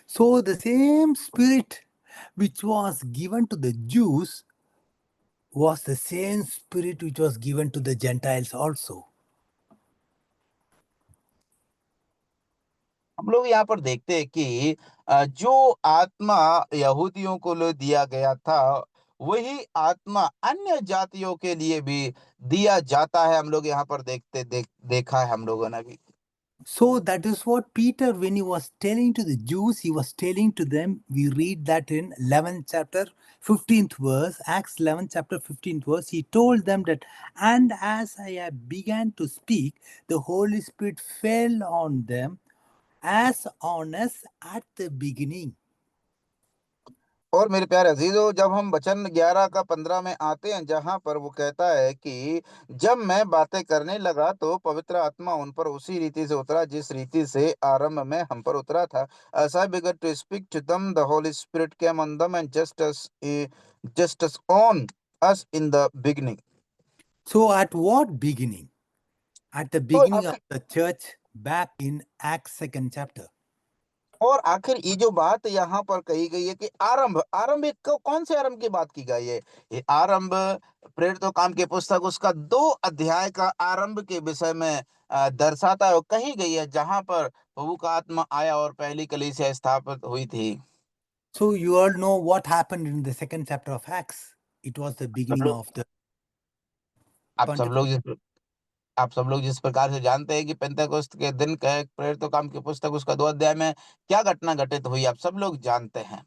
So the same Spirit which was given to the Jews was the same Spirit which was given to the Gentiles also. हम लोग यहाँ पर देखते हैं कि जो आत्मा यहूदियों को दिया गया था, वही आत्मा अन्य जातियों के लिए भी दिया जाता है। हम लोग यहाँ पर देखा है हम लोगों ने भी। So that is what Peter, when he was telling to the Jews, he was telling to them, we read that in 11th chapter, 15th verse, Acts 11th chapter, 15th verse, he told them that, and as I began to speak, the Holy Spirit fell on them as on us at the beginning. और मेरे प्यारे अजीजों, जब हम वचन 11 का 15 में आते हैं, जहां पर वो कहता है कि जब मैं बातें करने लगा तो पवित्र आत्मा उन पर उसी रीति से उतरा जिस रीति से आरंभ में हम पर उतरा था। As I began to speak to them, the Holy Spirit came on them and just as on us in the beginning. So at what beginning? At the beginning of the church back in Acts 2nd chapter. और आखिर ये जो बात यहाँ पर कही गई है कि आरंभ कौन से आरंभ की बात की गई है? ये आरंभ प्रेरितों काम के पुस्तक उसका 2 अध्याय का आरंभ के विषय में दर्शाता है और कही गई है, जहां पर प्रभु का आत्मा आया और पहली कलीसिया स्थापित हुई थी। So you all know what happened in the 2nd chapter of Acts. It was the beginning of the आप सब लोग जिस प्रकार से जानते हैं कि पेंतेकोस्त के दिन का प्रेरितों काम की पुस्तक उसका 2 अध्याय में क्या घटना घटित हुई, आप सब लोग जानते हैं।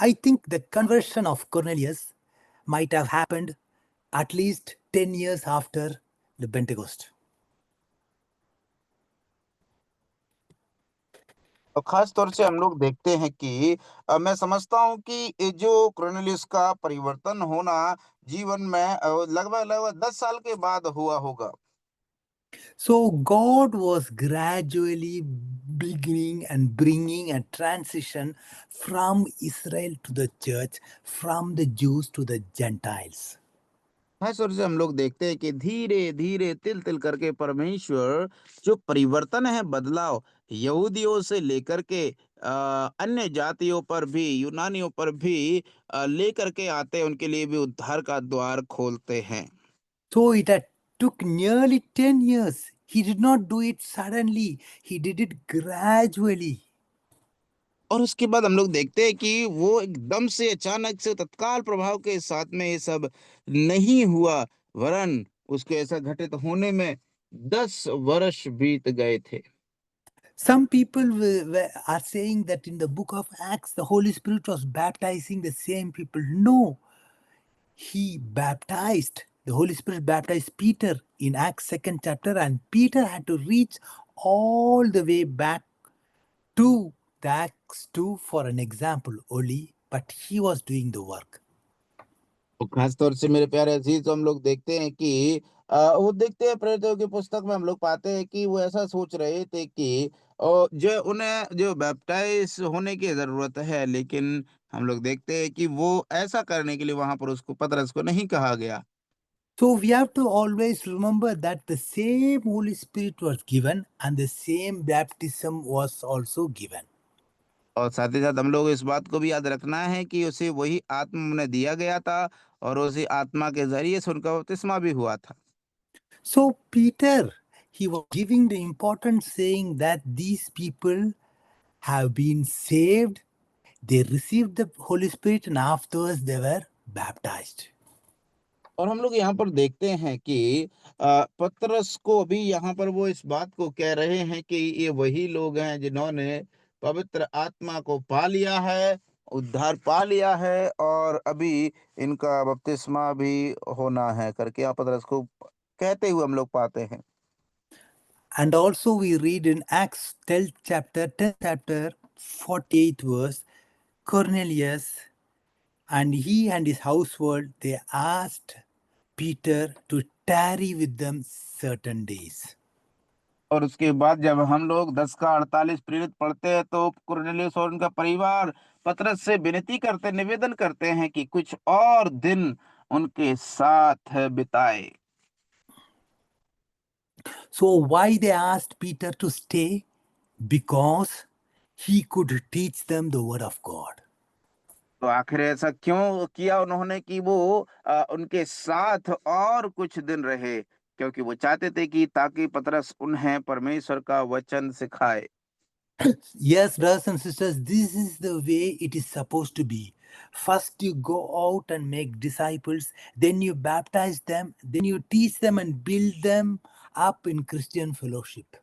I think the conversion of Cornelius might have happened at least 10 years after the Pentecost. और खास तौर से हम लोग देखते हैं कि मैं समझता हूं कि ये जो कुरनेलियुस का परिवर्तन होना जीवन में लगभग लगभग 10 साल के बाद हुआ होगा। So God was gradually beginning and bringing a transition from Israel to the church, from the Jews to the Gentiles. खास तौर से हम लोग देखते हैं कि धीरे धीरे तिल तिल करके परमेश्वर जो परिवर्तन है, बदलाव यहूदियों से लेकर के अन्य जातियों पर भी, यूनानियों पर भी लेकर के आते हैं, उनके लिए भी उद्धार का द्वार खोलते हैं। So it had took nearly 10 years. He did not do it suddenly. He did it gradually. और उसके बाद हम लोग देखते हैं कि वो एकदम से अचानक से तत्काल प्रभाव के साथ में ये सब नहीं हुआ, वरन उसके ऐसा घटित होने में 10 वर्ष बीत गए थे। Some people are saying that in the book of Acts, the Holy Spirit was baptizing the same people. No, the Holy Spirit baptized Peter in Acts 2nd chapter, and Peter had to reach all the way back to the Acts 2 for an example only, but he was doing the work. और खास तौर से मेरे प्यारे अजीज, तो हम लोग देखते हैं कि वो देखते हैं प्रेरितों की पुस्तक में हम लोग पाते हैं कि वो ऐसा सोच रहे थे कि जो उन्हें जो बैप्टाइज होने की जरूरत है, लेकिन हम लोग देखते हैं कि वो ऐसा करने के लिए वहां पर उसको पतरस को नहीं कहा गया। So we have to always remember that the same Holy Spirit was given and the same baptism was also given. और साथ ही साथ हम लोग इस बात को भी याद रखना है कि उसे वही आत्मा उन्हें दिया गया था और उसी आत्मा के जरिए से उनका बपतिस्मा भी हुआ था। So Peter, he was giving the important saying that these people have been saved, they received the Holy Spirit, and afterwards they were baptized. और हम लोग यहाँ पर देखते हैं कि पतरस को अभी यहाँ पर वो इस बात को कह रहे हैं कि ये वही लोग हैं जिन्होंने पवित्र आत्मा को पा लिया है, उद्धार पा लिया है, और अभी इनका बपतिस्मा भी होना है करके यहाँ पतरस को कहते हुए हम लोग पाते हैं। And also we read in Acts 10th chapter 48th verse, Cornelius and he and his household, they asked Peter to tarry with them certain days. और उसके बाद जब हम लोग 10 का 48 प्रेरित पढ़ते हैं, तो कुरनेलियुस और उनका परिवार पतरस से विनती करते, निवेदन करते हैं कि कुछ और दिन उनके साथ बिताए। So why they asked Peter to stay? Because he could teach them the word of God. तो आखिर ऐसा क्यों किया उन्होंने कि वो उनके साथ और कुछ दिन रहे? क्योंकि वो चाहते थे कि ताकि पतरस उन्हें परमेश्वर का वचन सिखाए। Yes, brothers and sisters, this is the way it is supposed to be. First, you go out and make disciples, then you baptize them, then you teach them and build them up in Christian fellowship.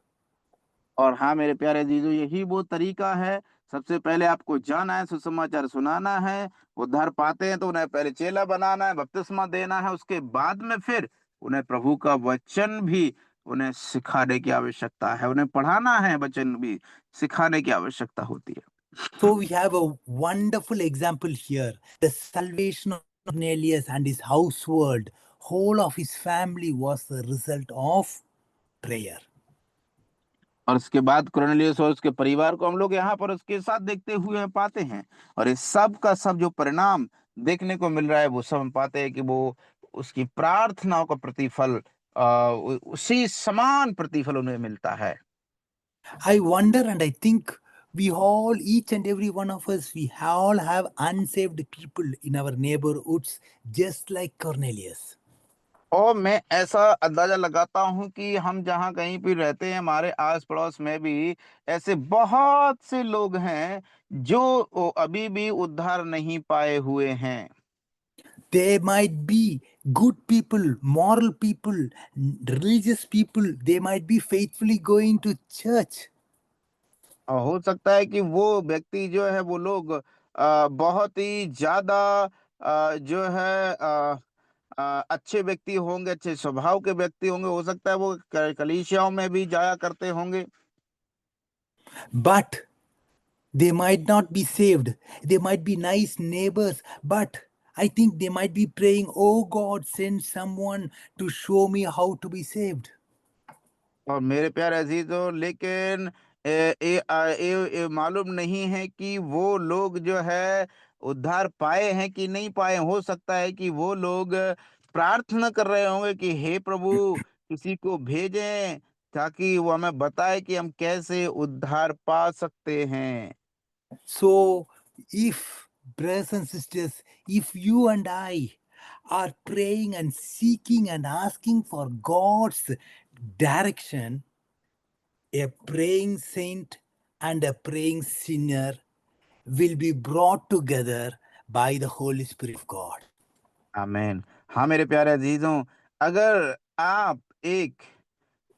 और हाँ मेरे प्यारे जीजू, यही वो तरीका है। सबसे पहले आपको जाना है, सुसमाचार सुनाना है, उद्धार पाते हैं तो उन्हें पहले चेला बनाना है, बपतिस्मा देना है, उसके बाद में फिर उन्हें प्रभु का वचन भी उन्हें सिखाने की आवश्यकता है, उन्हें पढ़ाना है, वचन भी सिखाने की आवश्यकता होती है। So we have a wonderful example here. The salvation of Cornelius and his household, whole of his family was the result of prayer. और उसके बाद कुरनेलियुस और उसके परिवार को हम लोग यहाँ पर उसके साथ देखते हुए पाते हैं, और इस सब का सब जो परिणाम देखने को मिल रहा है वो सब हम पाते हैं कि वो उसकी प्रार्थनाओं का प्रतिफल उसी समान प्रतिफल उन्हें मिलता है। I wonder and I think we all, each and every one of us, we all have unsaved people in our neighborhoods just like Cornelius. और मैं ऐसा अंदाजा लगाता हूँ कि हम जहाँ कहीं भी रहते हैं, हमारे आस पड़ोस में भी ऐसे बहुत से लोग हैं जो अभी भी उद्धार नहीं पाए हुए हैं। They might be good people, moral people, religious people. They might be faithfully going to church. और हो सकता है कि वो व्यक्ति जो है वो लोग बहुत ही ज्यादा जो है अच्छे व्यक्ति होंगे, अच्छे स्वभाव के व्यक्ति होंगे, हो सकता है वो कलीसियाओं में भी जाया करते होंगे, But they might not be saved. They might be nice neighbors, but I think they might be praying, "Oh God, send someone to show me how to be saved." और मेरे प्यारे अजीजों, लेकिन मालूम नहीं है कि वो लोग जो है उद्धार पाए हैं कि नहीं पाए। हो सकता है कि वो लोग प्रार्थना कर रहे होंगे कि हे प्रभु, किसी को भेजें ताकि वो हमें बताए कि हम कैसे उद्धार पा सकते हैं। So, if brothers and sisters, if you and I are praying and seeking and asking for God's direction, a praying saint and a praying sinner will be brought together by the Holy Spirit of God. आमीन। हाँ मेरे प्यारे अजीजों, अगर आप एक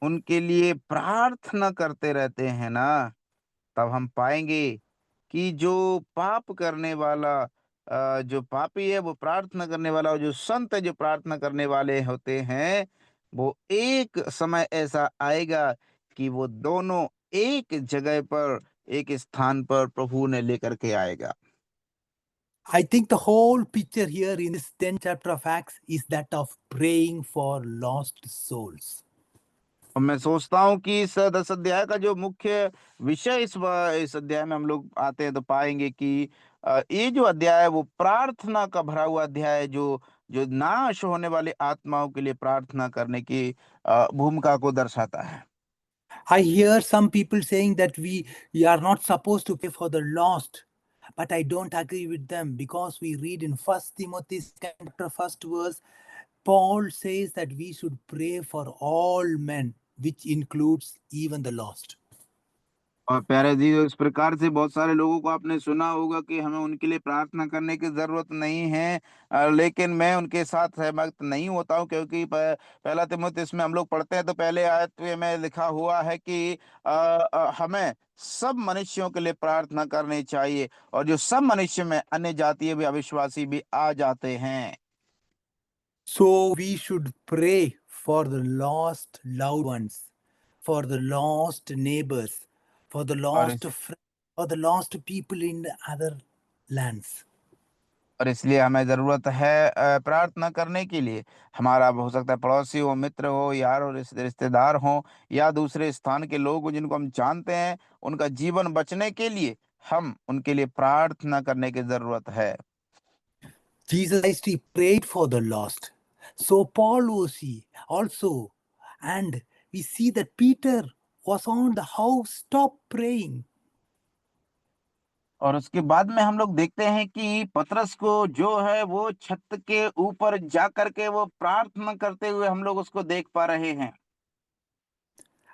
उनके लिए प्रार्थना करते रहते हैं ना, तब हम पाएंगे कि जो पाप करने वाला जो पापी है वो प्रार्थना करने वाला, और जो संत है जो प्रार्थना करने वाले होते हैं, वो एक समय ऐसा आएगा कि वो दोनों एक जगह पर, एक स्थान पर प्रभु ने लेकर के आएगा। I think the whole picture here in this 10th chapter of Acts is that of praying for lost souls. और मैं सोचता हूँ कि इस 10 अध्याय का जो मुख्य विषय इस अध्याय में हम लोग आते हैं तो पाएंगे कि ये जो अध्याय है वो प्रार्थना का भरा हुआ अध्याय है, जो जो नाश होने वाली आत्माओं के लिए प्रार्थना करने की भूमिका को दर्शाता है। I hear some people saying that we are not supposed to pray for the lost, but I don't agree with them, because we read in 1 Timothy chapter 1st verse, Paul says that we should pray for all men, which includes even the lost. और प्यारे जी, इस प्रकार से बहुत सारे लोगों को आपने सुना होगा कि हमें उनके लिए प्रार्थना करने की जरूरत नहीं है, लेकिन मैं उनके साथ सहमत नहीं होता हूं, क्योंकि पहला तिमुथियुस में हम लोग पढ़ते हैं तो पहले आयत में लिखा हुआ है कि हमें सब मनुष्यों के लिए प्रार्थना करनी चाहिए, और जो सब मनुष्य में अन्य जातीय भी अविश्वासी भी आ जाते हैं। So we should pray for the lost loved ones, for the lost neighbors, for the और lost friends, for the lost people in the other lands. और इसलिए हमें जरूरत है प्रार्थना करने के लिए। हमारा हो सकता है पड़ोसी हो, मित्र हो, यार हो, रिश्तेदार हो, या दूसरे स्थान के लोग हो जिनको हम जानते हैं, उनका जीवन बचने के लिए हम उनके लिए प्रार्थना करने की जरूरत है। Jesus Christ, he prayed for the lost. So Paul was he also. And we see that Peter was on the house top praying. और उसके बाद में हम लोग देखते हैं कि पतरस को जो है वो छत के ऊपर जा करके वो प्रार्थना करते हुए हम लोग उसको देख पा रहे हैं।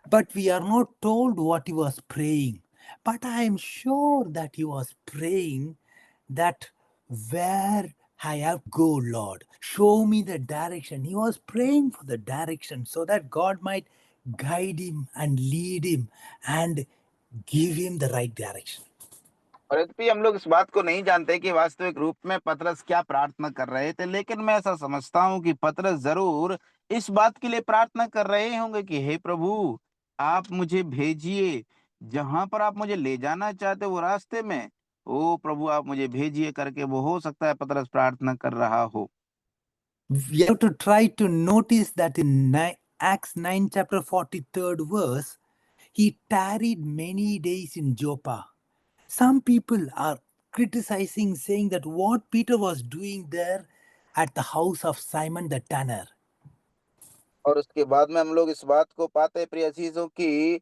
But we are not told what he was praying. But I am sure that he was praying that where I have to go, Lord, show me the direction. He was praying for the direction so that God might guide him and lead him and give him the right direction. और यद्यपि हम लोग इस बात को नहीं जानते कि वास्तविक रूप में पतरस क्या प्रार्थना कर रहे थे, लेकिन मैं ऐसा समझता हूँ कि पतरस जरूर इस बात के लिए प्रार्थना कर रहे होंगे कि हे प्रभु, आप मुझे भेजिए, जहां पर आप मुझे ले जाना चाहते हो वो रास्ते में, ओ प्रभु आप मुझे भेजिए करके वो हो सकता है पतरस प्रार्थना कर रहा हो। We have to try to notice that in Acts 9 chapter 43rd verse, he tarried many days in Joppa. Some people are criticizing, saying that what Peter was doing there at the house of Simon the tanner. और उसके बाद में हम लोग इस बात को पाते हैं प्रिय अजीजों की,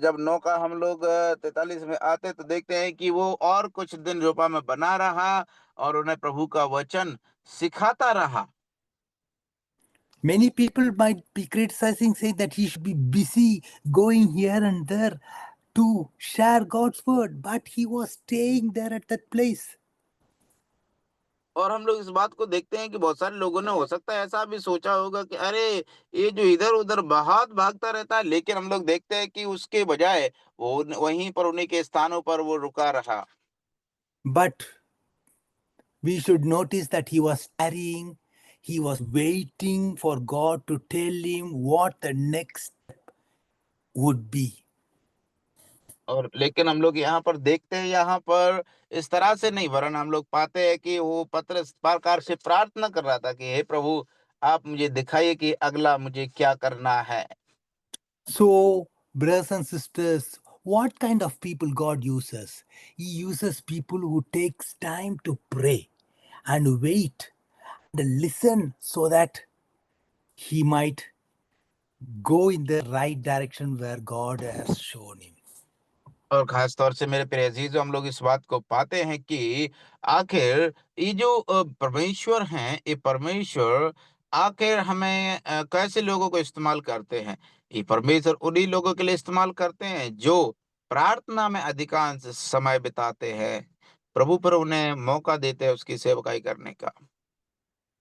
जब नौका हम लोग 43 में आते तो देखते हैं कि वो और कुछ दिन जोपा में बना रहा और उन्हें प्रभु का वचन सिखाता रहा। Many people might be criticizing, saying that he should be busy going here and there to share God's word, but he was staying there at that place. और हम लोग इस बात को देखते हैं कि बहुत सारे लोगों ने हो सकता है ऐसा भी सोचा होगा कि अरे ये जो इधर उधर बहुत भागता रहता है, लेकिन हम लोग देखते हैं कि उसके बजाय वो वहीं पर उन्हीं के स्थानों पर वो रुका रहा। But we should notice that he was tarrying, he was waiting for God to tell him what the next step would be. और लेकिन हम लोग यहाँ पर देखते हैं, यहाँ पर इस तरह से नहीं, वरन हम लोग पाते हैं कि वो पतरस इस प्रकार से प्रार्थना कर रहा था कि हे प्रभु आप मुझे दिखाइए कि अगला मुझे क्या करना है। So, brothers and sisters, what kind of people God uses? He uses people who takes time to pray and wait and listen so that he might go in the right direction where God has shown him. और खास तौर से मेरे प्रिय अजीजों, हम लोग इस बात को पाते हैं कि आखिर ये जो परमेश्वर हैं, ये परमेश्वर आखिर हमें कैसे लोगों को इस्तेमाल करते हैं। ये परमेश्वर उन्हीं लोगों के लिए इस्तेमाल करते हैं जो प्रार्थना में अधिकांश समय बिताते हैं, प्रभु पर उन्हें मौका देते हैं उसकी सेवकाई करने का।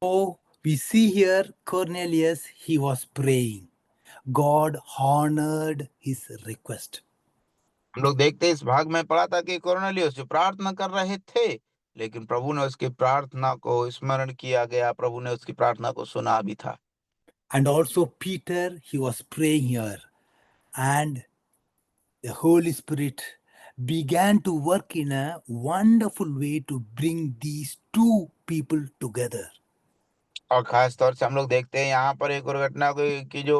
So, we see here Cornelius, he was praying. God honored his request. हम लोग देखते हैं इस भाग में पढ़ा था कि कुरनेलियुस जो प्रार्थना कर रहे थे, लेकिन प्रभु ने उसकी प्रार्थना को स्मरण किया गया, प्रभु ने उसकी प्रार्थना को सुना भी था। And also Peter, he was praying here. And the Holy Spirit began to work in a wonderful way to bring these two people together. और खास तौर से हम लोग देखते हैं यहाँ पर एक और घटना की जो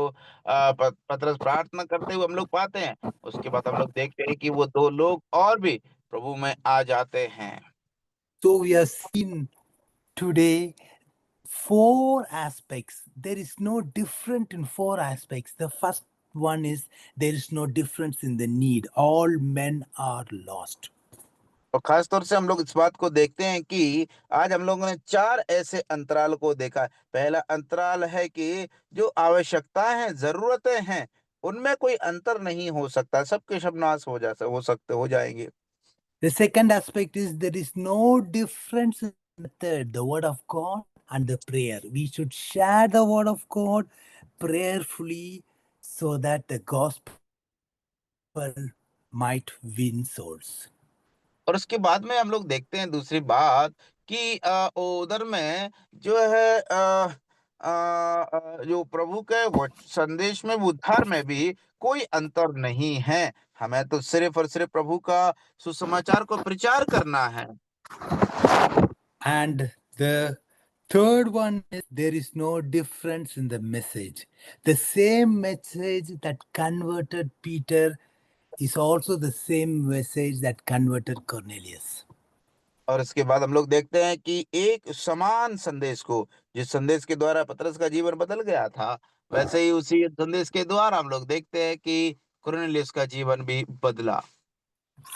पतरस प्रार्थना करते हुए हम लोग पाते हैं, उसके बाद हम लोग देखते हैं कि वो दो लोग और भी प्रभु में आ जाते हैं। So we are seeing today 4 aspects. There is no difference in 4 aspects. The first one is there is no difference in the need. All men are lost. और खास तौर से हम लोग इस बात को देखते हैं कि आज हम लोगों ने 4 ऐसे अंतराल को देखा है। पहला अंतराल है कि जो आवश्यकताएं हैं, जरूरतें हैं, उनमें कोई अंतर नहीं हो सकता, सबके सब नाश हो जाएंगे। The second aspect is there is no difference in method, the word of God and the prayer. We should share the word of God prayerfully so that the gospel might win souls. और उसके बाद में हम लोग देखते हैं दूसरी बात कि उधर में जो है जो प्रभु के संदेश में, उद्धार में भी कोई अंतर नहीं है। हमें तो सिर्फ और सिर्फ प्रभु का सुसमाचार को प्रचार करना है। And the third one is there is no difference in the message. The same message that converted Peter is also the same message that converted Cornelius. और इसके बाद हम लोग देखते हैं कि एक समान संदेश को, जिस संदेश के द्वारा पतरस का जीवन बदल गया था, वैसे ही उसी संदेश के द्वारा हम लोग देखते हैं कि कुरनेलियुस का जीवन भी बदला।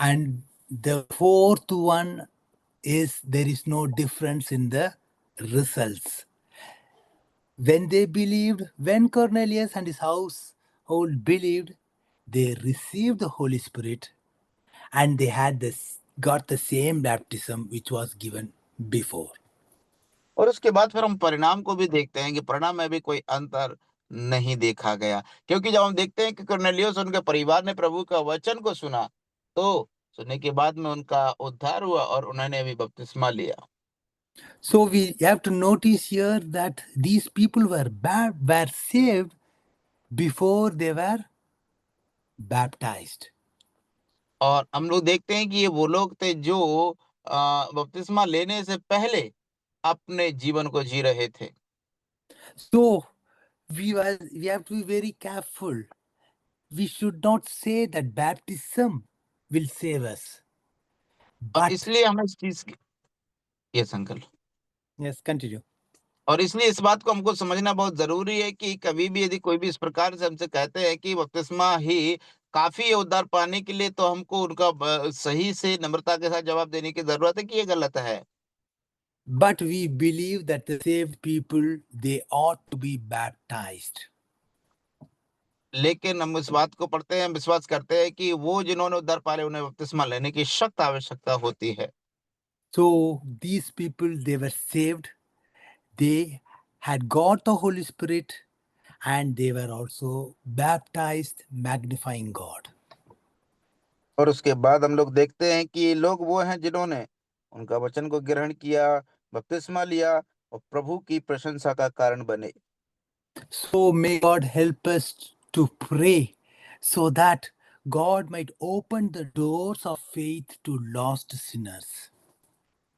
And The fourth one is there is no difference in the results. When they believed, when Cornelius and his household believed, they received the Holy Spirit and they got the same baptism which was given before. और उसके बाद फिर हम परिणाम को भी देखते हैं कि परिणाम में भी कोई अंतर नहीं देखा गया, क्योंकि जब हम देखते हैं कि कुरनेलियुस और उनके परिवार ने प्रभु का वचन को सुना, तो सुनने के बाद में उनका उद्धार हुआ और उन्होंने भी बपतिस्मा लिया। So we have to notice here that these people were saved before they were baptized. और हम लोग देखते हैं कि ये वो लोग थे जो बपतिस्मा लेने से पहले अपने जीवन को जी रहे थे। So we have to be very careful. We should not say that baptism will save us. और But इसलिए हमें इस चीज की यस अंकल yes, continue. और इसलिए इस बात को हमको समझना बहुत जरूरी है कि कभी भी यदि कोई भी इस प्रकार से हमसे कहते हैं कि बपतिस्मा ही काफी है उद्धार पाने के लिए, तो हमको उनका सही से नम्रता के साथ जवाब देने की जरूरत है कि ये गलत है। But we believe that the saved people, they ought to be baptized. लेकिन हम इस बात को पढ़ते हैं, विश्वास करते हैं कि वो जिन्होंने उद्धार पाले उन्हें बपतिस्मा लेने की सख्त आवश्यकता होती है। So these people, they were saved. They had got the Holy Spirit and they were also baptized, magnifying God. और उसके बाद हम लोग देखते हैं कि लोग वो हैं जिन्होंने उनका वचन को ग्रहण किया, बपतिस्मा लिया और प्रभु की प्रशंसा का कारण बने। So may God help us to pray so that God might open the doors of faith to lost sinners.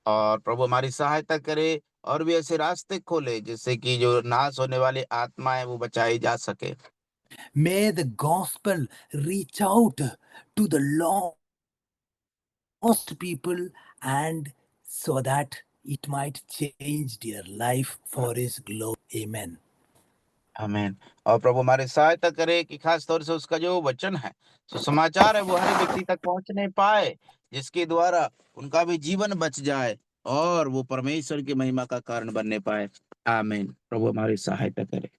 और प्रभु हमारी सहायता करे और भी ऐसे रास्ते खोले जिससे कि जो नाश होने वाली आत्मा है वो बचाई जा सके। May the gospel reach out to the lost people and so that it might change their life for his glory. Amen. आमीन। और प्रभु हमारी सहायता करे कि खास तौर से उसका जो वचन है, जो समाचार है, वो हर एक व्यक्ति तक पहुंचने पाए, जिसके द्वारा उनका भी जीवन बच जाए और वो परमेश्वर की महिमा का कारण बनने पाए। आमीन। प्रभु हमारी सहायता करे।